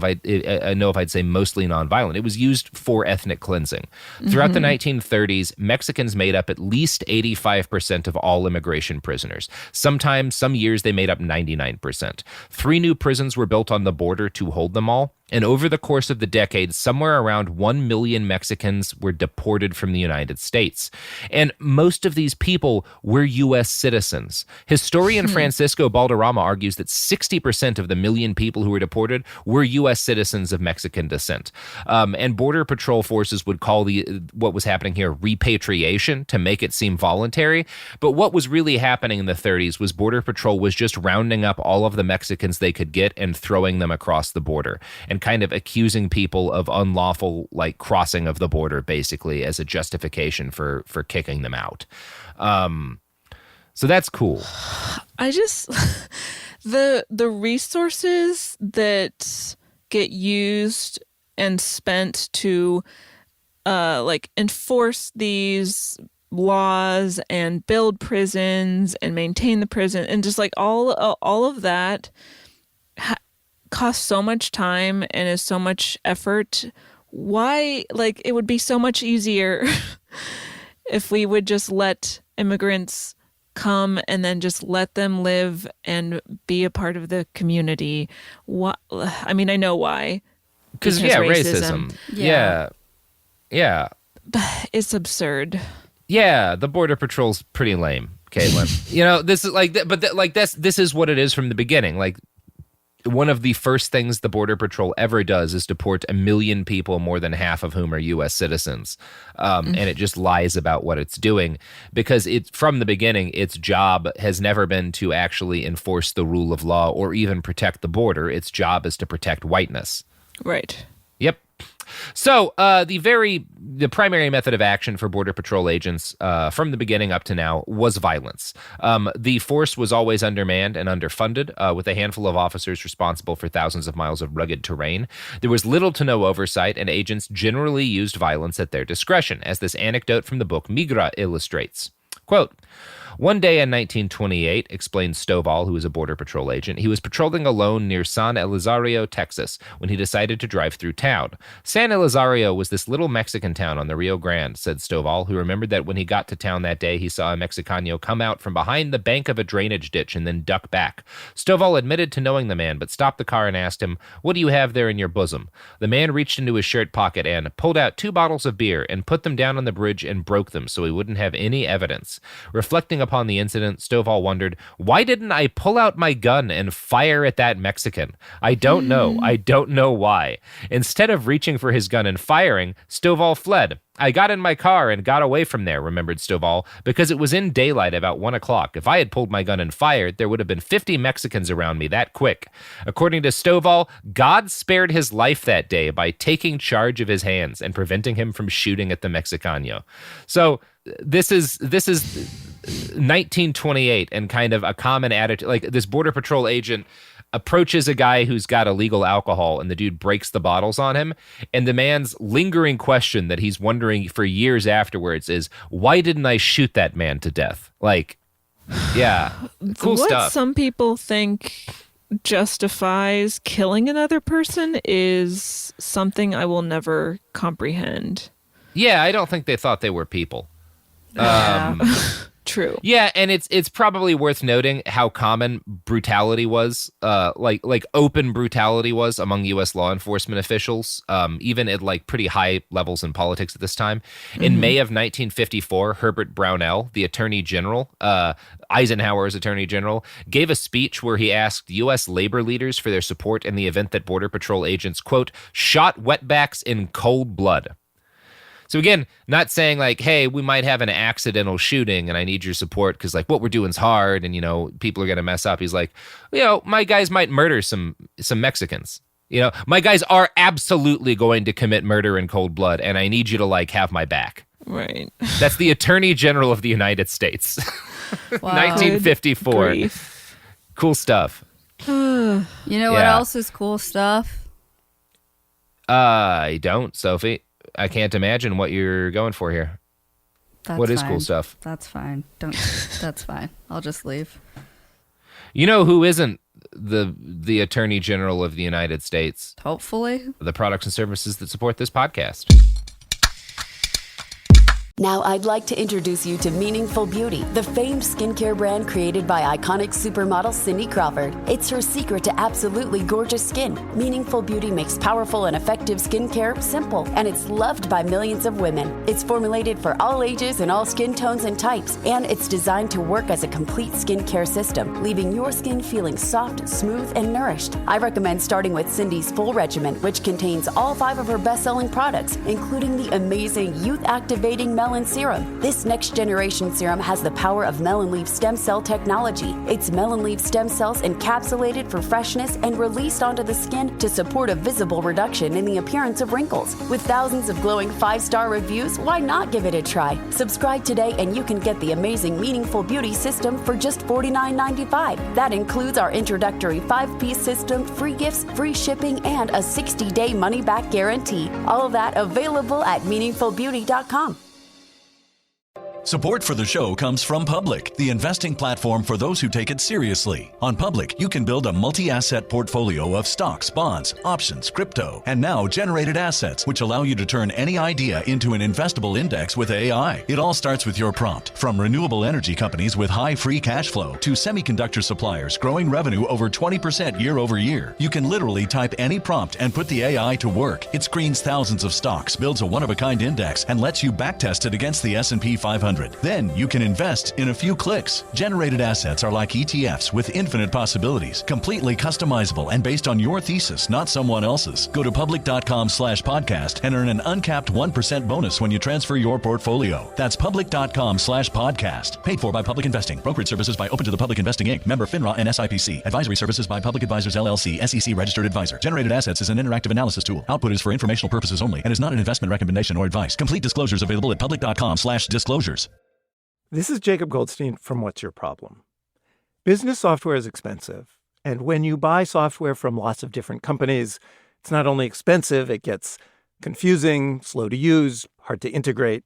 know if I'd say mostly nonviolent. It was used for ethnic cleansing. Throughout the 1930s, Mexicans made up at least 85% of all immigration prisoners. Sometimes, some years, they made up 99%. 3 new prisons were built on the border to hold them all. And over the course of the decade, somewhere around 1 million Mexicans were deported from the United States. And most of these people were U.S. citizens. Historian Francisco Balderrama argues that 60% of the million people who were deported were U.S. citizens of Mexican descent. And Border Patrol forces would call what was happening here repatriation to make it seem voluntary. But what was really happening in the 30s was Border Patrol was just rounding up all of the Mexicans they could get and throwing them across the border, and kind of accusing people of unlawful like crossing of the border, basically as a justification for kicking them out. So that's cool. I just the resources that get used and spent to like enforce these laws and build prisons and maintain the prison and just like all of that costs so much time and is so much effort. Why, like, it would be so much easier if we would just let immigrants come and then just let them live and be a part of the community. What? I mean, I know why. Because racism. Yeah. But it's absurd. Yeah, the Border Patrol's pretty lame, Caitlin. You know, this is like, this is what it is from the beginning. Like, one of the first things the Border Patrol ever does is deport 1 million people, more than half of whom are U.S. citizens. And it just lies about what it's doing, because from the beginning, its job has never been to actually enforce the rule of law or even protect the border. Its job is to protect whiteness. Right. Yep. So the primary method of action for Border Patrol agents from the beginning up to now was violence. The force was always undermanned and underfunded, with a handful of officers responsible for thousands of miles of rugged terrain. There was little to no oversight, and agents generally used violence at their discretion, as this anecdote from the book Migra illustrates. Quote, "One day in 1928," explains Stovall, who was a Border Patrol agent, "he was patrolling alone near San Elizario, Texas, when he decided to drive through town. San Elizario was this little Mexican town on the Rio Grande," said Stovall, who remembered that when he got to town that day, he saw a Mexicano come out from behind the bank of a drainage ditch and then duck back. Stovall admitted to knowing the man, but stopped the car and asked him, "What do you have there in your bosom?" The man reached into his shirt pocket and pulled out 2 bottles of beer and put them down on the bridge and broke them so he wouldn't have any evidence. States. Reflecting upon the incident, Stovall wondered, why didn't I pull out my gun and fire at that Mexican? I don't know. I don't know why. Instead of reaching for his gun and firing, Stovall fled. I got in my car and got away from there, remembered Stovall, because it was in daylight about 1 o'clock. If I had pulled my gun and fired, there would have been 50 Mexicans around me that quick. According to Stovall, God spared his life that day by taking charge of his hands and preventing him from shooting at the Mexicano. So this is 1928 and kind of a common attitude. Like, this Border Patrol agent approaches a guy who's got illegal alcohol, and the dude breaks the bottles on him. And the man's lingering question that he's wondering for years afterwards is, why didn't I shoot that man to death? Like, yeah, cool what stuff. Some people think justifies killing another person is something I will never comprehend. Yeah, I don't think they thought they were people. True. Yeah, and it's probably worth noting how common brutality was, like open brutality was among U.S. law enforcement officials, even at like pretty high levels in politics at this time. In May of 1954, Herbert Brownell, the Attorney General, Eisenhower's Attorney General, gave a speech where he asked U.S. labor leaders for their support in the event that Border Patrol agents, quote, shot wetbacks in cold blood. So again, not saying like, hey, we might have an accidental shooting and I need your support because like what we're doing is hard and, you know, people are going to mess up. He's like, you know, my guys might murder some Mexicans. You know, my guys are absolutely going to commit murder in cold blood and I need you to like have my back. Right. That's the Attorney General of the United States. Wow. 1954. Cool stuff. You know what else is cool stuff? I don't, Sophie. I can't imagine what you're going for here. What is cool stuff? That's fine. That's fine. I'll just leave. You know who isn't the Attorney General of the United States? Hopefully. The products and services that support this podcast. Now I'd like to introduce you to Meaningful Beauty, the famed skincare brand created by iconic supermodel Cindy Crawford. It's her secret to absolutely gorgeous skin. Meaningful Beauty makes powerful and effective skincare simple, and it's loved by millions of women. It's formulated for all ages and all skin tones and types, and it's designed to work as a complete skincare system, leaving your skin feeling soft, smooth, and nourished. I recommend starting with Cindy's full regimen, which contains all 5 of her best-selling products, including the amazing youth-activating Melon Serum. This next generation serum has the power of melon leaf stem cell technology. It's melon leaf stem cells encapsulated for freshness and released onto the skin to support a visible reduction in the appearance of wrinkles. With thousands of glowing 5-star reviews, why not give it a try? Subscribe today and you can get the amazing Meaningful Beauty system for just $49.95. That includes our introductory 5-piece system, free gifts, free shipping, and a 60-day money-back guarantee. All of that available at meaningfulbeauty.com. Support for the show comes from Public, the investing platform for those who take it seriously. On Public, you can build a multi-asset portfolio of stocks, bonds, options, crypto, and now generated assets, which allow you to turn any idea into an investable index with AI. It all starts with your prompt. From renewable energy companies with high free cash flow to semiconductor suppliers growing revenue over 20% year over year, you can literally type any prompt and put the AI to work. It screens thousands of stocks, builds a one-of-a-kind index, and lets you backtest it against the S&P 500. Then you can invest in a few clicks. Generated assets are like ETFs with infinite possibilities, completely customizable and based on your thesis, not someone else's. Go to public.com/podcast and earn an uncapped 1% bonus when you transfer your portfolio. That's public.com/podcast. Paid for by Public Investing. Brokerage services by Open to the Public Investing Inc. Member FINRA and SIPC. Advisory services by Public Advisors LLC, SEC registered advisor. Generated assets is an interactive analysis tool. Output is for informational purposes only and is not an investment recommendation or advice. Complete disclosures available at public.com/disclosures. This is Jacob Goldstein from What's Your Problem? Business software is expensive, and when you buy software from lots of different companies, it's not only expensive, it gets confusing, slow to use, hard to integrate.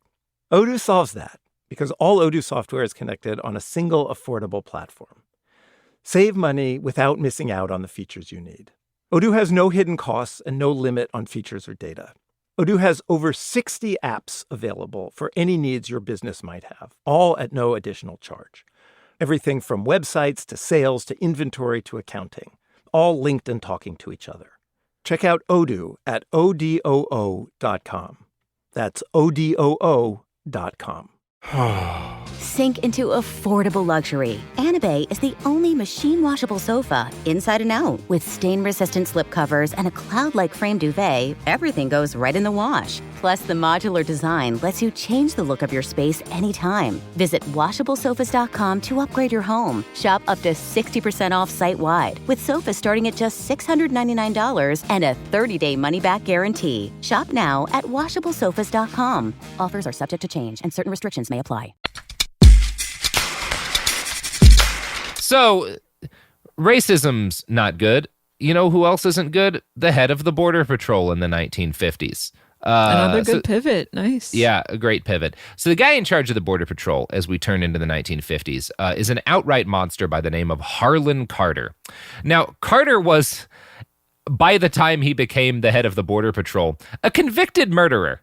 Odoo solves that because all Odoo software is connected on a single affordable platform. Save money without missing out on the features you need. Odoo has no hidden costs and no limit on features or data. Odoo has over 60 apps available for any needs your business might have, all at no additional charge. Everything from websites to sales to inventory to accounting, all linked and talking to each other. Check out Odoo at odoo.com. That's odoo.com. sink into affordable luxury. Anabay is the only machine-washable sofa, inside and out. With stain-resistant slip covers and a cloud-like frame duvet, everything goes right in the wash. Plus, the modular design lets you change the look of your space anytime. Visit WashableSofas.com to upgrade your home. Shop up to 60% off site-wide, with sofas starting at just $699 and a 30-day money-back guarantee. Shop now at WashableSofas.com. Offers are subject to change, and certain restrictions may apply. So, racism's not good. You know who else isn't good? The head of the Border Patrol in the 1950s. Another good pivot. Nice. Yeah, a great pivot. So the guy in charge of the Border Patrol, as we turn into the 1950s, is an outright monster by the name of Harlan Carter. Now, Carter was, by the time he became the head of the Border Patrol, a convicted murderer.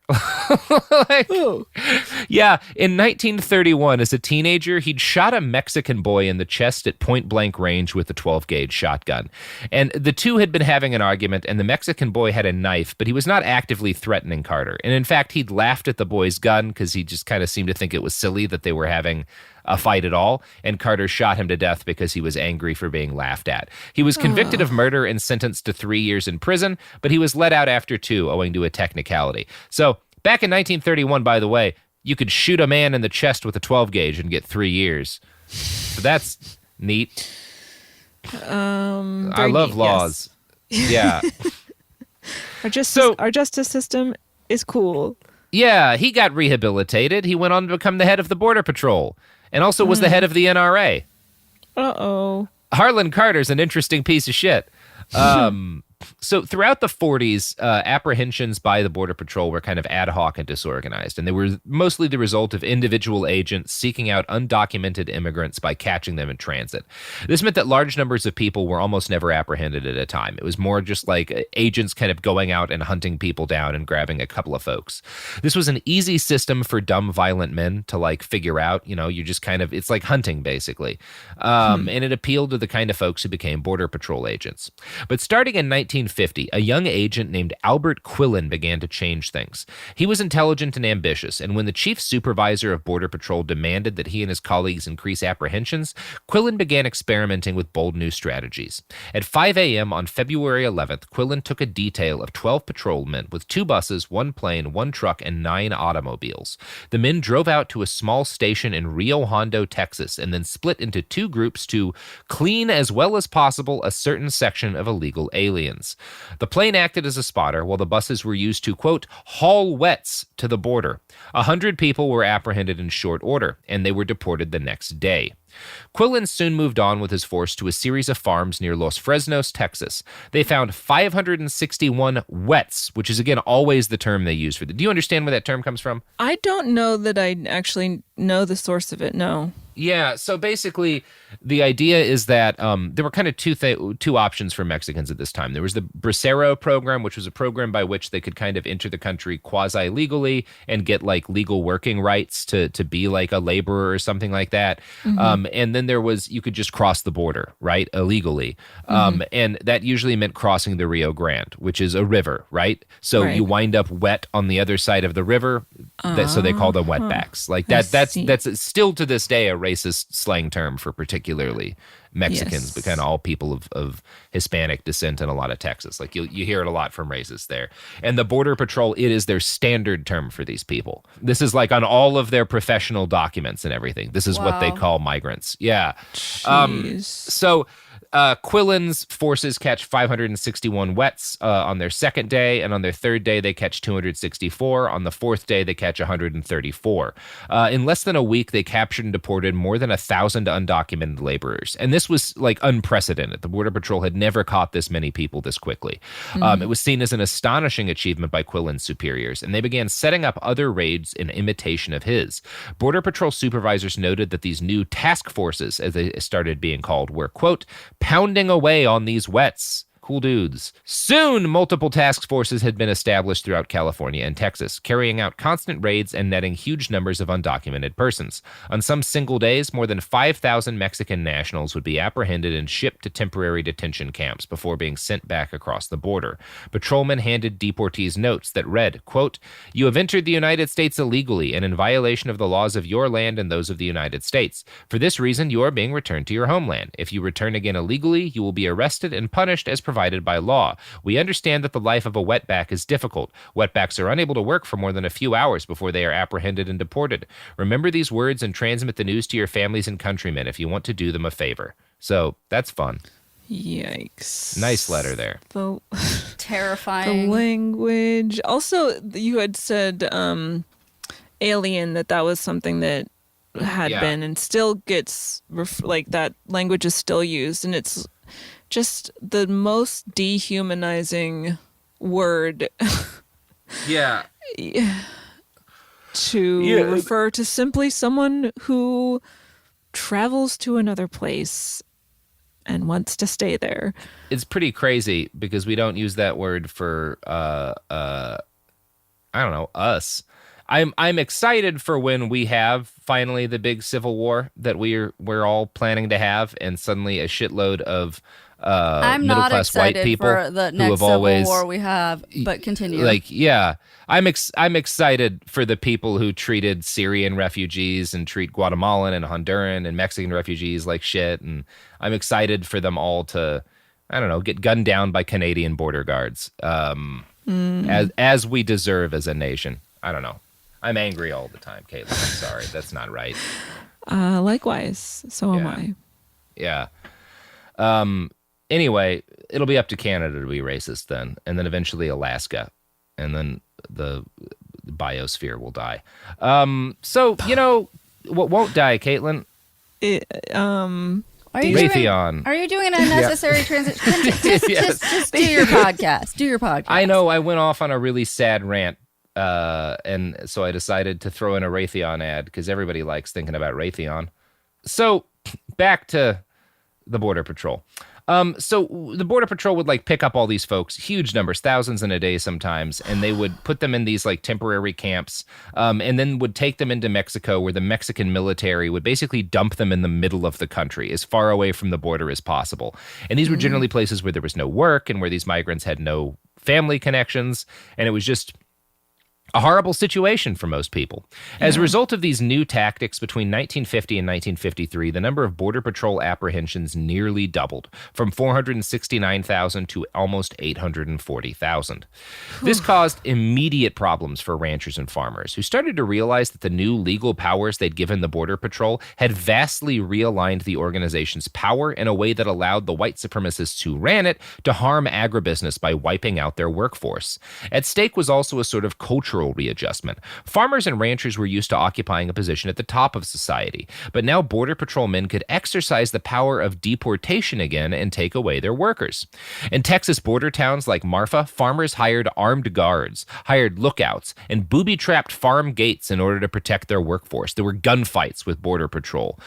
Yeah, in 1931, as a teenager, he'd shot a Mexican boy in the chest at point-blank range with a 12-gauge shotgun. And the two had been having an argument, and the Mexican boy had a knife, but he was not actively threatening Carter. And in fact, he'd laughed at the boy's gun because he just kind of seemed to think it was silly that they were having a fight at all, and Carter shot him to death because he was angry for being laughed at. He was convicted of murder and sentenced to 3 years in prison, but he was let out after 2 owing to a technicality. So back in 1931, by the way, you could shoot a man in the chest with a 12-gauge and get 3 years. So that's neat. I love neat, laws. Yes. Yeah. Our justice system is cool. Yeah, he got rehabilitated. He went on to become the head of the Border Patrol and also was the head of the NRA. Uh-oh. Harlan Carter's an interesting piece of shit. So throughout the 40s, apprehensions by the Border Patrol were kind of ad hoc and disorganized, and they were mostly the result of individual agents seeking out undocumented immigrants by catching them in transit. This meant that large numbers of people were almost never apprehended at a time. It was more just like agents kind of going out and hunting people down and grabbing a couple of folks. This was an easy system for dumb, violent men to like figure out. You know, you just kind of, it's like hunting basically. And it appealed to the kind of folks who became Border Patrol agents. But starting in 1950, a young agent named Albert Quillen began to change things. He was intelligent and ambitious, and when the chief supervisor of Border Patrol demanded that he and his colleagues increase apprehensions, Quillen began experimenting with bold new strategies. At 5 a.m. on February 11th, Quillen took a detail of 12 patrolmen with 2 buses, 1 plane, 1 truck, and 9 automobiles. The men drove out to a small station in Rio Hondo, Texas, and then split into 2 groups to clean as well as possible a certain section of illegal aliens. The plane acted as a spotter, while the buses were used to, quote, haul wets to the border. 100 people were apprehended in short order, and they were deported the next day. Quillen soon moved on with his force to a series of farms near Los Fresnos, Texas. They found 561 wets, which is, again, always the term they use for it. Do you understand where that term comes from? I don't know that I actually know the source of it, no. Yeah, so basically the idea is that there were kind of two options for Mexicans at this time. There was the Bracero program, which was a program by which they could kind of enter the country quasi-legally and get like legal working rights to be like a laborer or something like that. Mm-hmm. And then there was, you could just cross the border, right, illegally. And that usually meant crossing the Rio Grande, which is a river, right? So you wind up wet on the other side of the river, so they call them wetbacks. Like that's still to this day a racist slang term for particularly Mexicans, but kind of all people of Hispanic descent in a lot of Texas. Like you hear it a lot from racists there. And the Border Patrol, it is their standard term for these people. This is like on all of their professional documents and everything. This is what they call migrants. Yeah. So Quillen's forces catch 561 wets on their second day, and on their third day, they catch 264. On the fourth day, they catch 134. In less than a week, they captured and deported more than 1,000 undocumented laborers. And this was like unprecedented. The Border Patrol had never caught this many people this quickly. It was seen as an astonishing achievement by Quillen's superiors, and they began setting up other raids in imitation of his. Border Patrol supervisors noted that these new task forces, as they started being called, were, quote, pounding away on these wets, Cool dudes. Soon, multiple task forces had been established throughout California and Texas, carrying out constant raids and netting huge numbers of undocumented persons. On some single days, more than 5,000 Mexican nationals would be apprehended and shipped to temporary detention camps before being sent back across the border. Patrolmen handed deportees notes that read, quote, "You have entered the United States illegally and in violation of the laws of your land and those of the United States. For this reason, you are being returned to your homeland. If you return again illegally, you will be arrested and punished as provided by law. We understand that the life of a wetback is difficult. Wetbacks are unable to work for more than a few hours before they are apprehended and deported. Remember these words and transmit the news to your families and countrymen if you want to do them a favor." So that's fun. Yikes. Nice letter there. Terrifying. The language. Also, you had said alien, that was something that had been and still gets, like, that language is still used. And it's just the most dehumanizing word. Yeah. To refer to simply someone who travels to another place and wants to stay there. It's pretty crazy because we don't use that word for I don't know, us. I'm excited for when we have finally the big civil war that we're all planning to have, and suddenly a shitload of I'm middle not class excited white people for the who next have civil always war we have, but continue. Like, yeah, I'm excited for the people who treated Syrian refugees and treat Guatemalan and Honduran and Mexican refugees like shit, and I'm excited for them all to, I don't know, get gunned down by Canadian border guards, as we deserve as a nation. I don't know. I'm angry all the time, Caitlin. I'm sorry, that's not right. Likewise, so am I. Yeah. Anyway, it'll be up to Canada to be racist then, and then eventually Alaska, and then the biosphere will die. So, you know, what won't die, Caitlin? Raytheon. Are you doing an unnecessary transition? Just do your podcast. Do your podcast. I know I went off on a really sad rant, and so I decided to throw in a Raytheon ad because everybody likes thinking about Raytheon. So back to the Border Patrol. So the Border Patrol would like pick up all these folks, huge numbers, thousands in a day sometimes, and they would put them in these like temporary camps, and then would take them into Mexico, where the Mexican military would basically dump them in the middle of the country, as far away from the border as possible. And these were generally places where there was no work and where these migrants had no family connections, and it was just a horrible situation for most people. As a result of these new tactics between 1950 and 1953, the number of Border Patrol apprehensions nearly doubled, from 469,000 to almost 840,000. This caused immediate problems for ranchers and farmers, who started to realize that the new legal powers they'd given the Border Patrol had vastly realigned the organization's power in a way that allowed the white supremacists who ran it to harm agribusiness by wiping out their workforce. At stake was also a sort of cultural readjustment. Farmers and ranchers were used to occupying a position at the top of society, but now Border Patrol men could exercise the power of deportation again and take away their workers. In Texas border towns like Marfa, farmers hired armed guards, hired lookouts, and booby-trapped farm gates in order to protect their workforce. There were gunfights with Border Patrol,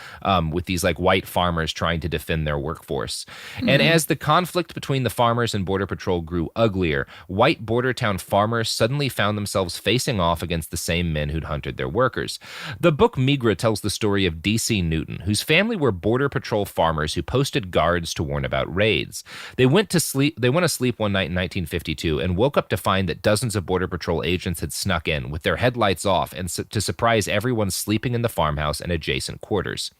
with these like white farmers trying to defend their workforce. And as the conflict between the farmers and Border Patrol grew uglier, white border town farmers suddenly found themselves facing off against the same men who'd hunted their workers. The book Migra tells the story of D.C. Newton, whose family were Border Patrol farmers who posted guards to warn about raids. They went to sleep one night in 1952 and woke up to find that dozens of Border Patrol agents had snuck in with their headlights off and to surprise everyone sleeping in the farmhouse and adjacent quarters.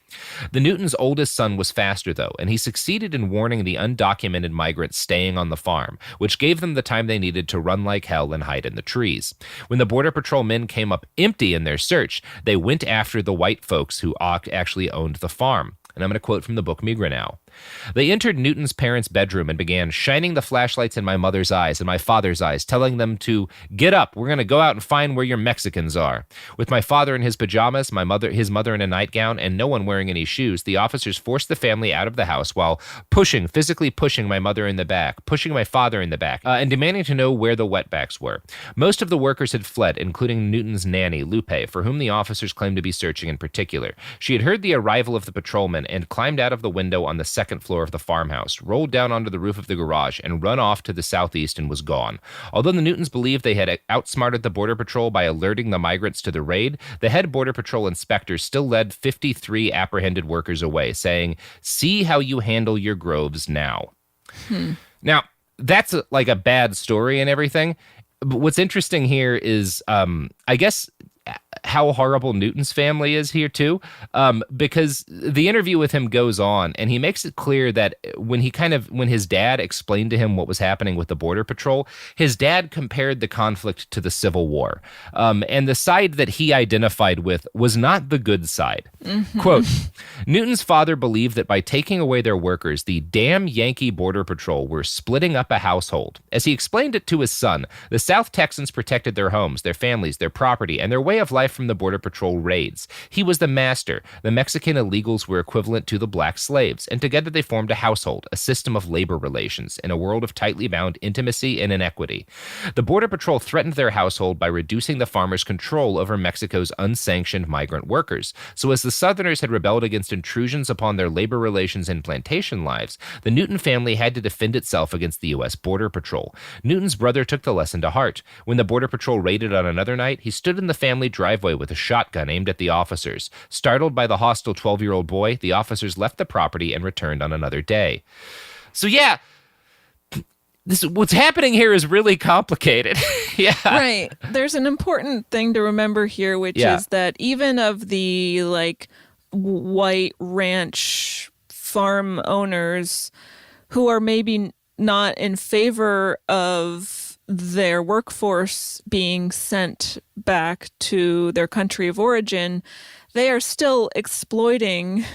The Newtons' oldest son was faster, though, and he succeeded in warning the undocumented migrants staying on the farm, which gave them the time they needed to run like hell and hide in the trees. When the Border Patrol men came up empty in their search, they went after the white folks who actually owned the farm. And I'm going to quote from the book Migra now. They entered Newton's parents' bedroom and began shining the flashlights in my mother's eyes and my father's eyes, telling them to get up. We're going to go out and find where your Mexicans are. With my father in his pajamas, his mother in a nightgown, and no one wearing any shoes, the officers forced the family out of the house while physically pushing my mother in the back, pushing my father in the back, and demanding to know where the wetbacks were. Most of the workers had fled, including Newton's nanny, Lupe, for whom the officers claimed to be searching in particular. She had heard the arrival of the patrolmen and climbed out of the window on the second floor of the farmhouse, rolled down onto the roof of the garage, and run off to the southeast and was gone. Although the Newtons believed they had outsmarted the Border Patrol by alerting the migrants to the raid, the head Border Patrol inspector still led 53 apprehended workers away, saying, "See how you handle your groves now." Now, that's like a bad story and everything. But what's interesting here is, I guess, how horrible Newton's family is here too, because the interview with him goes on, and he makes it clear that when his dad explained to him what was happening with the Border Patrol, his dad compared the conflict to the Civil War, and the side that he identified with was not the good side. Quote, Newton's father believed that by taking away their workers, the damn Yankee Border Patrol were splitting up a household. As he explained it to his son, the South Texans protected their homes, their families, their property, and their way of life from the Border Patrol raids. He was the master. The Mexican illegals were equivalent to the black slaves, and together they formed a household, a system of labor relations, in a world of tightly bound intimacy and inequity. The Border Patrol threatened their household by reducing the farmers' control over Mexico's unsanctioned migrant workers. So as the Southerners had rebelled against intrusions upon their labor relations and plantation lives, the Newton family had to defend itself against the U.S. Border Patrol. Newton's brother took the lesson to heart. When the Border Patrol raided on another night, he stood in the family driveway with a shotgun aimed at the officers. Startled by the hostile 12-year-old boy, the officers left the property and returned on another day. So yeah, what's happening here is really complicated. Yeah. Right. There's an important thing to remember here, which is that even of the white ranch farm owners who are maybe not in favor of their workforce being sent back to their country of origin, they are still exploiting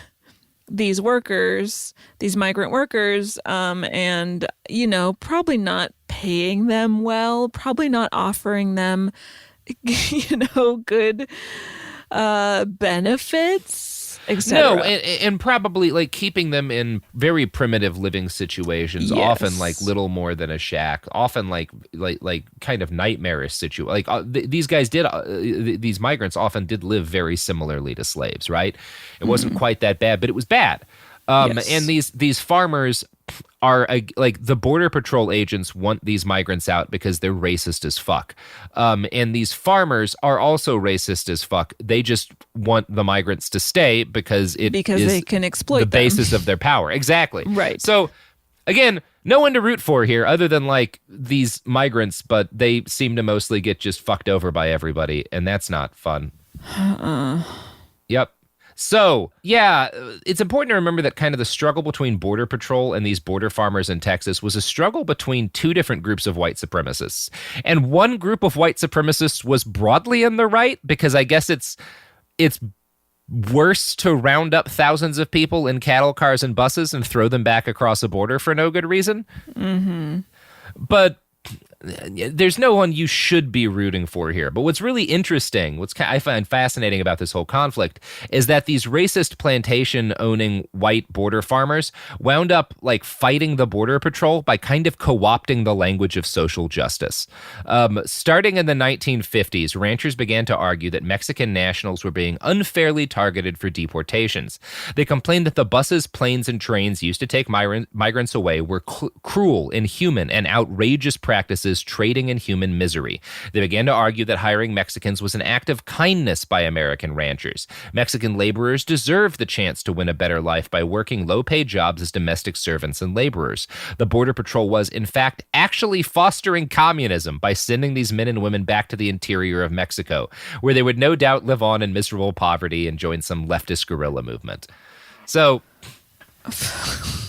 these workers, these migrant workers, and, probably not paying them well, probably not offering them, good benefits, etc. No, and probably keeping them in very primitive living situations, often little more than a shack, often like kind of nightmarish situation. These guys these migrants often did live very similarly to slaves, right? It wasn't quite that bad, but it was bad. And these farmers are the Border Patrol agents want these migrants out because they're racist as fuck. And these farmers are also racist as fuck. They just want the migrants to stay because they can exploit the basis of their power. Exactly. Right. So again, no one to root for here other than these migrants, but they seem to mostly get just fucked over by everybody, and that's not fun. Yep. So, yeah, it's important to remember that kind of the struggle between Border Patrol and these border farmers in Texas was a struggle between two different groups of white supremacists. And one group of white supremacists was broadly in the right because I guess it's worse to round up thousands of people in cattle cars and buses and throw them back across a border for no good reason. But there's no one you should be rooting for here. But what's really interesting, I find fascinating about this whole conflict, is that these racist plantation-owning white border farmers wound up fighting the Border Patrol by kind of co-opting the language of social justice. Starting in the 1950s, ranchers began to argue that Mexican nationals were being unfairly targeted for deportations. They complained that the buses, planes, and trains used to take migrants away were cruel, inhuman, and outrageous practices trading in human misery. They began to argue that hiring Mexicans was an act of kindness by American ranchers. Mexican laborers deserved the chance to win a better life by working low-paid jobs as domestic servants and laborers. The Border Patrol was, in fact, actually fostering communism by sending these men and women back to the interior of Mexico, where they would no doubt live on in miserable poverty and join some leftist guerrilla movement. So...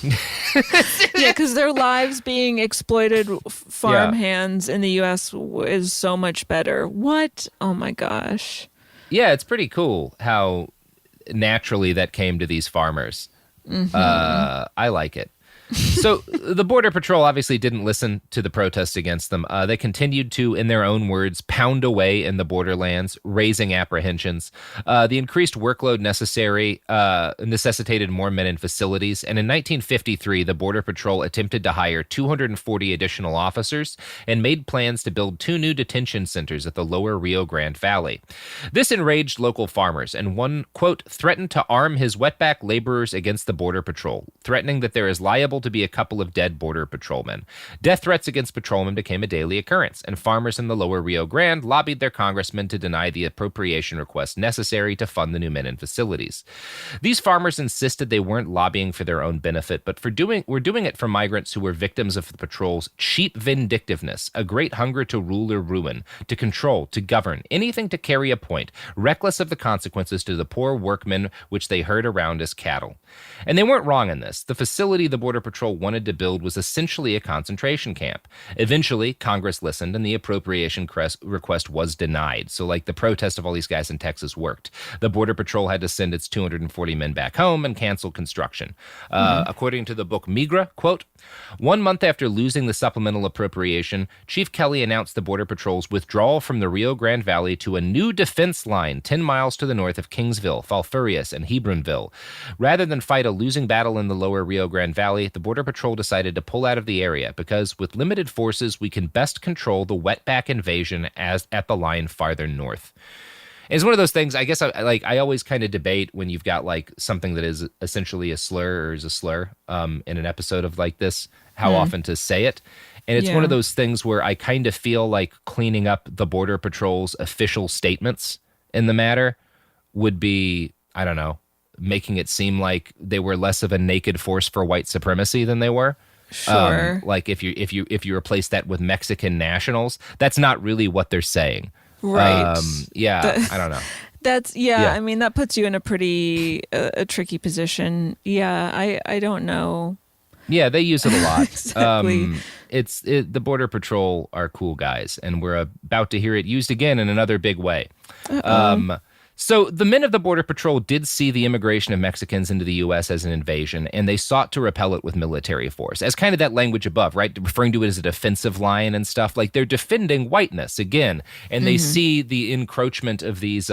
Yeah, because their lives being exploited farm hands in the U.S. is so much better. What? Oh my gosh. Yeah, it's pretty cool how naturally that came to these farmers. I like it. So the Border Patrol obviously didn't listen to the protests against them. They continued to, in their own words, pound away in the borderlands, raising apprehensions. The increased workload necessitated more men in facilities. And in 1953, the Border Patrol attempted to hire 240 additional officers and made plans to build 2 new detention centers at the lower Rio Grande Valley. This enraged local farmers, and one, quote, threatened to arm his wetback laborers against the Border Patrol, threatening that there is liable to be a couple of dead Border Patrolmen. Death threats against patrolmen became a daily occurrence, and farmers in the lower Rio Grande lobbied their congressmen to deny the appropriation request necessary to fund the new men in facilities. These farmers insisted they weren't lobbying for their own benefit, but were doing it for migrants who were victims of the patrol's cheap vindictiveness, a great hunger to rule or ruin, to control, to govern, anything to carry a point, reckless of the consequences to the poor workmen which they herd around as cattle. And they weren't wrong in this. The facility the Border Patrol wanted to build was essentially a concentration camp. Eventually, Congress listened and the appropriation request was denied. So like the protest of all these guys in Texas worked. The Border Patrol had to send its 240 men back home and cancel construction. According to the book Migra, quote, 1 month after losing the supplemental appropriation, Chief Kelly announced the Border Patrol's withdrawal from the Rio Grande Valley to a new defense line 10 miles to the north of Kingsville, Falfurrias, and Hebronville. Rather than fight a losing battle in the lower Rio Grande Valley, the Border Patrol decided to pull out of the area because with limited forces, we can best control the wetback invasion as at the line farther north. It's one of those things, I guess, I always kind of debate when you've got like something that is essentially a slur or is a slur in an episode of like this, how often to say it. And it's one of those things where I kind of feel like cleaning up the Border Patrol's official statements in the matter would be, I don't know, making it seem like they were less of a naked force for white supremacy than they were. Sure. Like if you replace that with Mexican nationals, that's not really what they're saying. Right. I don't know. That's I mean, that puts you in a pretty a tricky position. Yeah, I don't know. Yeah, they use it a lot. Exactly. The Border Patrol are cool guys, and we're about to hear it used again in another big way. So the men of the Border Patrol did see the immigration of Mexicans into the U.S. as an invasion, and they sought to repel it with military force, as kind of that language above, right? Referring to it as a defensive line and stuff. Like they're defending whiteness again, and they see the encroachment of these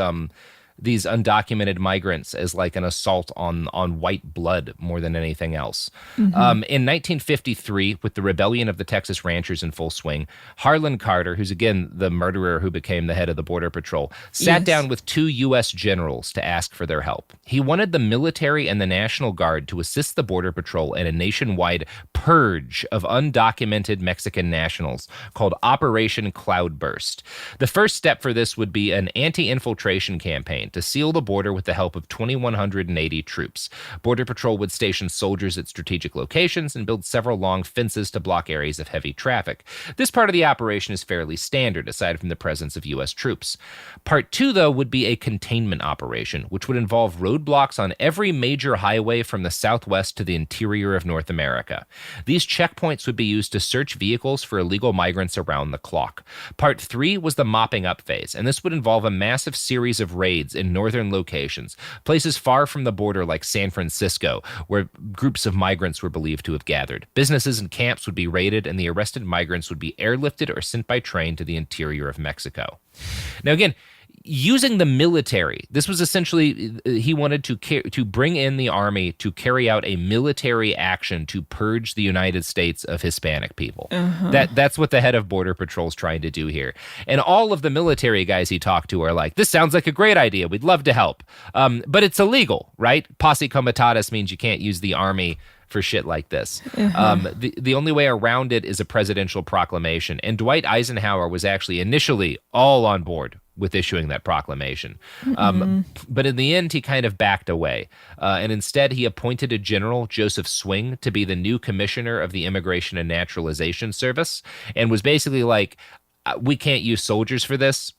undocumented migrants as like an assault on white blood more than anything else. In 1953, with the rebellion of the Texas ranchers in full swing, Harlan Carter, who's again the murderer who became the head of the Border Patrol, sat down with 2 U.S. generals to ask for their help. He wanted the military and the National Guard to assist the Border Patrol in a nationwide purge of undocumented Mexican nationals called Operation Cloudburst. The first step for this would be an anti-infiltration campaign to seal the border with the help of 2,180 troops. Border Patrol would station soldiers at strategic locations and build several long fences to block areas of heavy traffic. This part of the operation is fairly standard, aside from the presence of U.S. troops. Part 2, though, would be a containment operation, which would involve roadblocks on every major highway from the southwest to the interior of North America. These checkpoints would be used to search vehicles for illegal migrants around the clock. Part 3 was the mopping up phase, and this would involve a massive series of raids in northern locations, places far from the border like San Francisco, where groups of migrants were believed to have gathered. Businesses and camps would be raided, and the arrested migrants would be airlifted or sent by train to the interior of Mexico. Now, again, using the military, this was essentially, he wanted to bring in the army to carry out a military action to purge the United States of Hispanic people. That's what the head of Border Patrol is trying to do here. And all of the military guys he talked to are like, this sounds like a great idea. We'd love to help. But it's illegal, right? Posse comitatus means you can't use the army for shit like this. The only way around it is a presidential proclamation. And Dwight Eisenhower was actually initially all on board with issuing that proclamation. But in the end, he kind of backed away. And instead, he appointed a general, Joseph Swing, to be the new commissioner of the Immigration and Naturalization Service, and was basically like, we can't use soldiers for this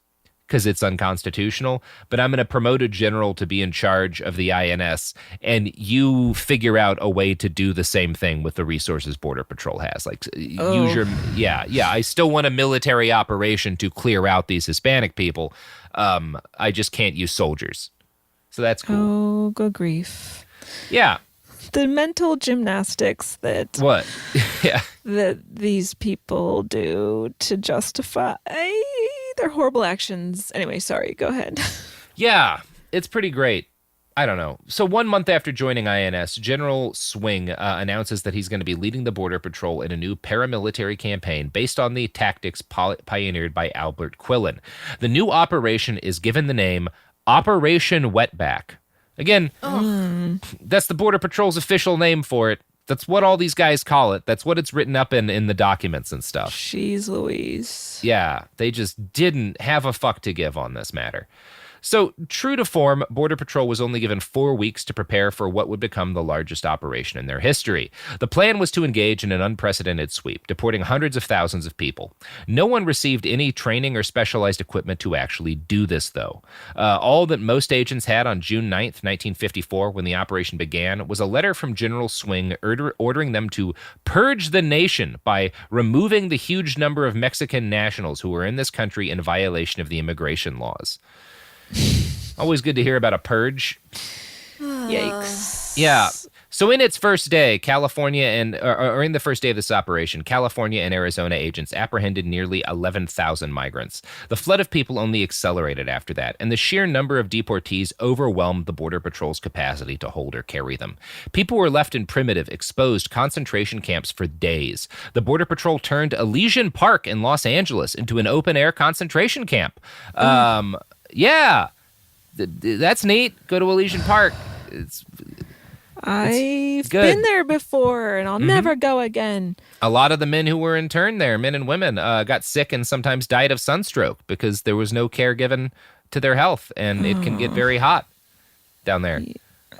because it's unconstitutional, but I'm going to promote a general to be in charge of the INS, and you figure out a way to do the same thing with the resources Border Patrol has. Like, use your, I still want a military operation to clear out these Hispanic people. I just can't use soldiers. So that's cool. Oh, good grief. Yeah. The mental gymnastics that What? Yeah. that these people do to justify their horrible actions. Anyway, sorry, go ahead. Yeah, it's pretty great. I don't know. So 1 month after joining INS, General Swing announces that he's going to be leading the Border Patrol in a new paramilitary campaign based on the tactics pioneered by Albert Quillen. The new operation is given the name Operation Wetback. Again, that's the Border Patrol's official name for it. That's what all these guys call it. That's what it's written up in the documents and stuff. Jeez Louise. Yeah, they just didn't have a fuck to give on this matter. So, true to form, Border Patrol was only given 4 weeks to prepare for what would become the largest operation in their history. The plan was to engage in an unprecedented sweep, deporting hundreds of thousands of people. No one received any training or specialized equipment to actually do this, though. All that most agents had on June 9th, 1954, when the operation began, was a letter from General Swing ordering them to purge the nation by removing the huge number of Mexican nationals who were in this country in violation of the immigration laws. Always good to hear about a purge. Yikes. Yeah. So in its first day, California in the first day of this operation, California and Arizona agents apprehended nearly 11,000 migrants. The flood of people only accelerated after that, and the sheer number of deportees overwhelmed the Border Patrol's capacity to hold or carry them. People were left in primitive, exposed concentration camps for days. The Border Patrol turned Elysian Park in Los Angeles into an open-air concentration camp. Yeah, that's neat. Go to Elysian Park. I've been there before, and I'll never go again. A lot of the men who were interned there, men and women, got sick and sometimes died of sunstroke because there was no care given to their health, and it can get very hot down there.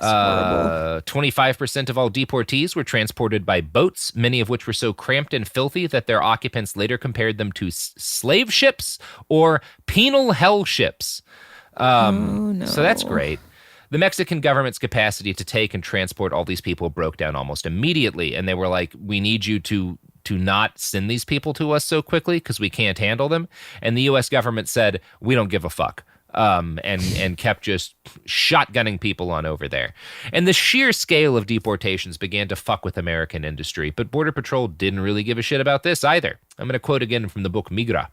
25% of all deportees were transported by boats, many of which were so cramped and filthy that their occupants later compared them to slave ships or penal hell ships. So that's great. The Mexican government's capacity to take and transport all these people broke down almost immediately, and they were like, we need you to not send these people to us so quickly because we can't handle them. And the U.S. government said, we don't give a fuck. And kept just shotgunning people on over there. And the sheer scale of deportations began to fuck with American industry, but Border Patrol didn't really give a shit about this either. I'm going to quote again from the book Migra.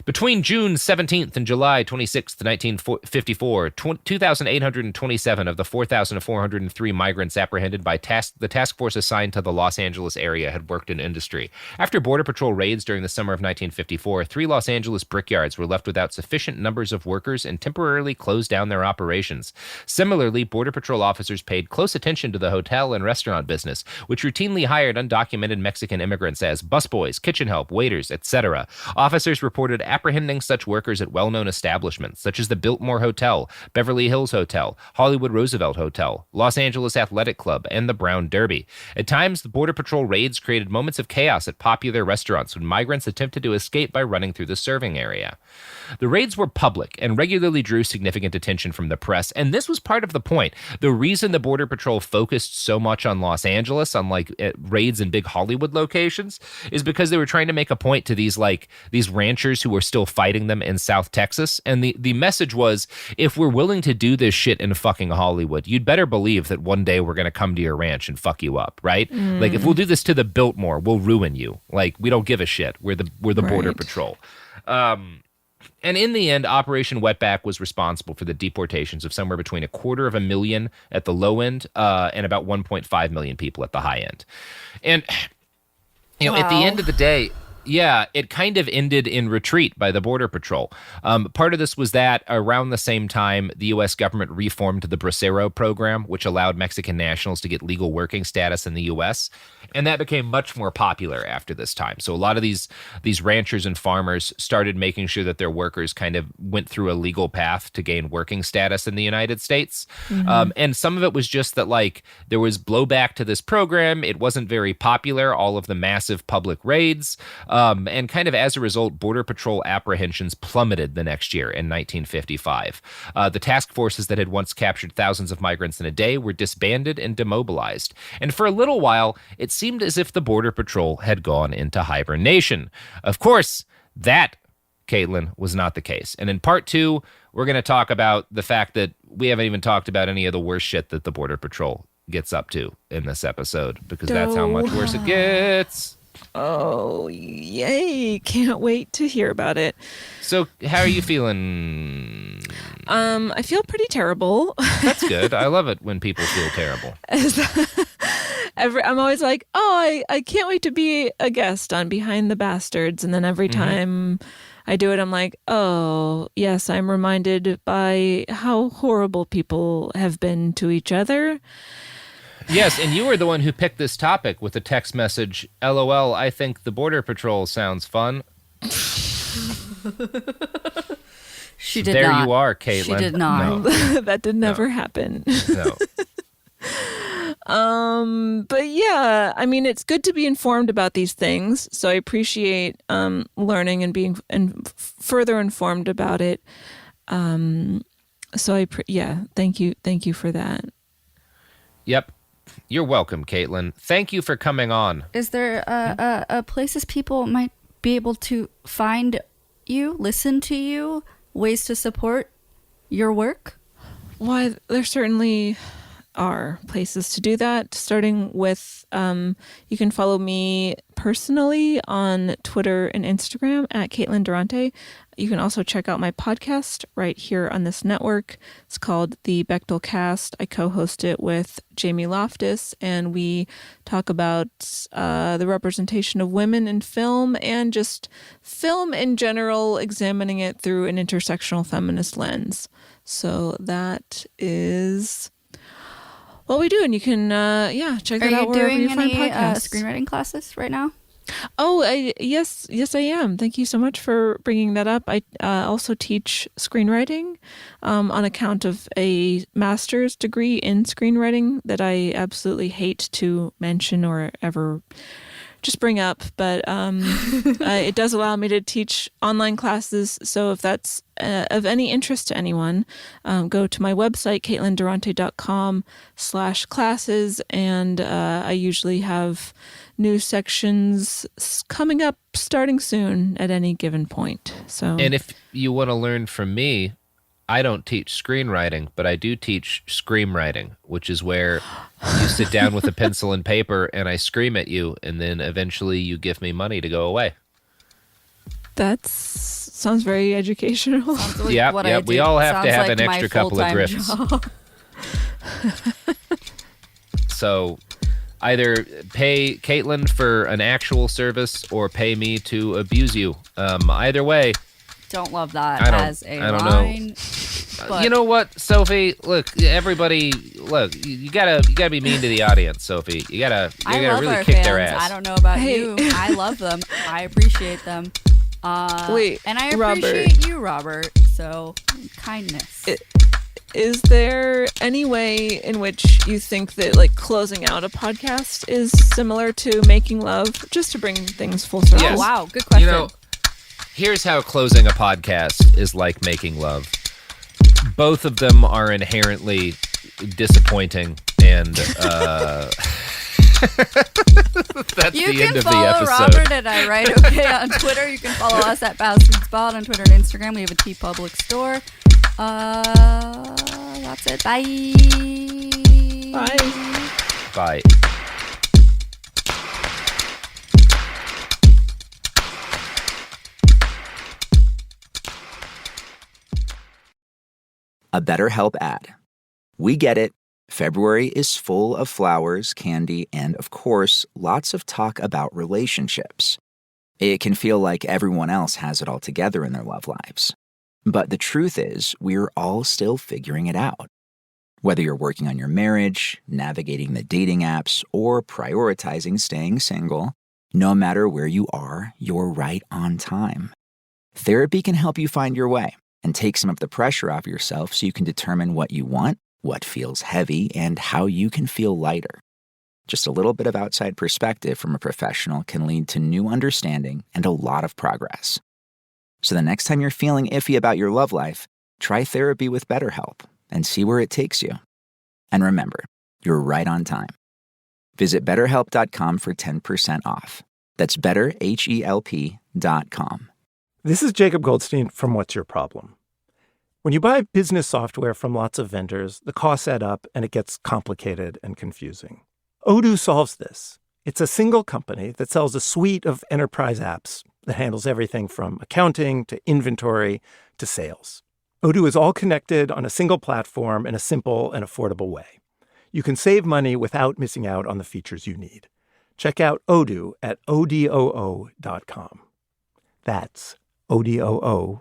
Between June 17th and July 26th, 1954, 2,827 of the 4,403 migrants apprehended by the task force assigned to the Los Angeles area had worked in industry. After Border Patrol raids during the summer of 1954, 3 Los Angeles brickyards were left without sufficient numbers of workers and temporarily closed down their operations. Similarly, Border Patrol officers paid close attention to the hotel and restaurant business, which routinely hired undocumented Mexican immigrants as busboys, kitchen help, waiters, etc. Officers reported apprehending such workers at well-known establishments such as the Biltmore Hotel, Beverly Hills Hotel, Hollywood Roosevelt Hotel, Los Angeles Athletic Club, and the Brown Derby. At times, the Border Patrol raids created moments of chaos at popular restaurants when migrants attempted to escape by running through the serving area. The raids were public and regularly drew significant attention from the press, and this was part of the point. The reason the Border Patrol focused so much on Los Angeles, on raids in big Hollywood locations, is because they were trying to make a point to these ranchers who were still fighting them in South Texas. And the message was, if we're willing to do this shit in fucking Hollywood, you'd better believe that one day we're going to come to your ranch and fuck you up, right? Like, if we'll do this to the Biltmore, we'll ruin you. Like, we don't give a shit. We're the Border Patrol. And in the end, Operation Wetback was responsible for the deportations of somewhere between 250,000 at the low end and about 1.5 million people at the high end. And, at the end of the day, yeah, it kind of ended in retreat by the Border Patrol. Part of this was that around the same time, the U.S. government reformed the Bracero program, which allowed Mexican nationals to get legal working status in the U.S., and that became much more popular after this time. So a lot of these ranchers and farmers started making sure that their workers kind of went through a legal path to gain working status in the United States. And some of it was just that, like, there was blowback to this program. It wasn't very popular, all of the massive public raids. And kind of as a result, Border Patrol apprehensions plummeted the next year in 1955. The task forces that had once captured thousands of migrants in a day were disbanded and demobilized. And for a little while, it seemed as if the Border Patrol had gone into hibernation. Of course, that, Caitlin, was not the case. And in part 2, we're going to talk about the fact that we haven't even talked about any of the worst shit that the Border Patrol gets up to in this episode, because that's how much worse it gets. Oh, yay. Can't wait to hear about it. So how are you feeling? I feel pretty terrible. That's good. I love it when people feel terrible. I'm always like, oh, I can't wait to be a guest on Behind the Bastards. And then every time I do it, I'm like, oh, yes, I'm reminded by how horrible people have been to each other. Yes, and you were the one who picked this topic with a text message, LOL, I think the Border Patrol sounds fun. She did there not. There you are, Caitlin. She did not. No. That did never happen. No. But yeah, I mean, it's good to be informed about these things. So I appreciate learning and being further informed about it. So thank you for that. Yep. You're welcome, Caitlin. Thank you for coming on. Is there places people might be able to find you, listen to you, ways to support your work? Why, there certainly are places to do that, starting with you can follow me personally on Twitter and Instagram at Caitlin Durante. You can also check out my podcast right here on this network. It's called The Bechtel Cast. I co-host it with Jamie Loftus, and we talk about the representation of women in film and just film in general, examining it through an intersectional feminist lens. So that is what we do, and you can check it out wherever you find podcasts. Are you doing any screenwriting classes right now? Oh, yes, I am. Thank you so much for bringing that up. I also teach screenwriting on account of a master's degree in screenwriting that I absolutely hate to mention or ever just bring up, but it does allow me to teach online classes. So if that's of any interest to anyone, go to my website, CaitlinDurante.com/classes, and I usually have new sections coming up starting soon at any given point. So, and if you want to learn from me, I don't teach screenwriting, but I do teach screamwriting, which is where you sit down with a pencil and paper and I scream at you, and then eventually you give me money to go away. That sounds very educational. Like yeah. We all have to have an extra couple of drifts. So either pay Caitlin for an actual service or pay me to abuse you. Either way. Don't love that as a line. But you know what, Sophie? Look, everybody, you gotta be mean to the audience, Sophie. You gotta really kick their ass. I don't know about you. I love them. I appreciate them. Wait, and I Robert. appreciate you, Robert. So kindness. Is there any way in which you think that like closing out a podcast is similar to making love, just to bring things full circle? Yes. Oh, wow, good question. You know, here's how closing a podcast is like making love. Both of them are inherently disappointing, and that's the end of the episode. You can follow Robert and I Write Okay on Twitter. You can follow us at BastardSpot on Twitter and Instagram. We have a TeePublic store. That's it. Bye. Bye. A BetterHelp ad. We get it. February is full of flowers, candy, and, of course, lots of talk about relationships. It can feel like everyone else has it all together in their love lives. But the truth is, we're all still figuring it out. Whether you're working on your marriage, navigating the dating apps, or prioritizing staying single, no matter where you are, you're right on time. Therapy can help you find your way and take some of the pressure off yourself so you can determine what you want, what feels heavy, and how you can feel lighter. Just a little bit of outside perspective from a professional can lead to new understanding and a lot of progress. So the next time you're feeling iffy about your love life, try therapy with BetterHelp and see where it takes you. And remember, you're right on time. Visit BetterHelp.com for 10% off. That's BetterHelp.com. This is Jacob Goldstein from What's Your Problem? When you buy business software from lots of vendors, the costs add up and it gets complicated and confusing. Odoo solves this. It's a single company that sells a suite of enterprise apps that handles everything from accounting to inventory to sales. Odoo is all connected on a single platform in a simple and affordable way. You can save money without missing out on the features you need. Check out Odoo at odoo.com. That's odoo.com.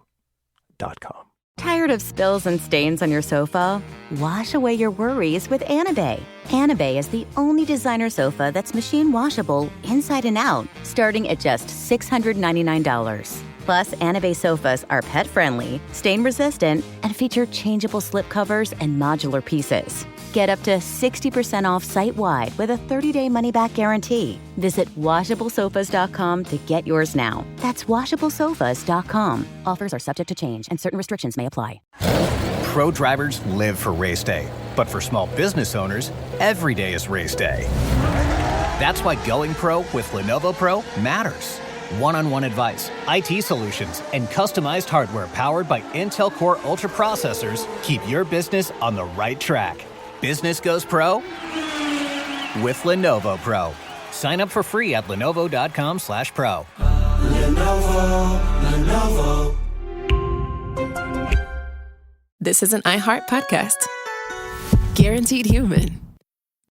Tired of spills and stains on your sofa? Wash away your worries with Anabay. Anabay is the only designer sofa that's machine washable inside and out, starting at just $699. Plus, Anabay sofas are pet-friendly, stain-resistant, and feature changeable slipcovers and modular pieces. Get up to 60% off site-wide with a 30-day money-back guarantee. Visit WashableSofas.com to get yours now. That's WashableSofas.com. Offers are subject to change, and certain restrictions may apply. Pro drivers live for race day. But for small business owners, every day is race day. That's why going pro with Lenovo Pro matters. One-on-one advice, IT solutions, and customized hardware powered by Intel Core Ultra processors keep your business on the right track. Business goes pro with Lenovo Pro. Sign up for free at lenovo.com/pro. Lenovo. This is an iHeart podcast. Guaranteed Human.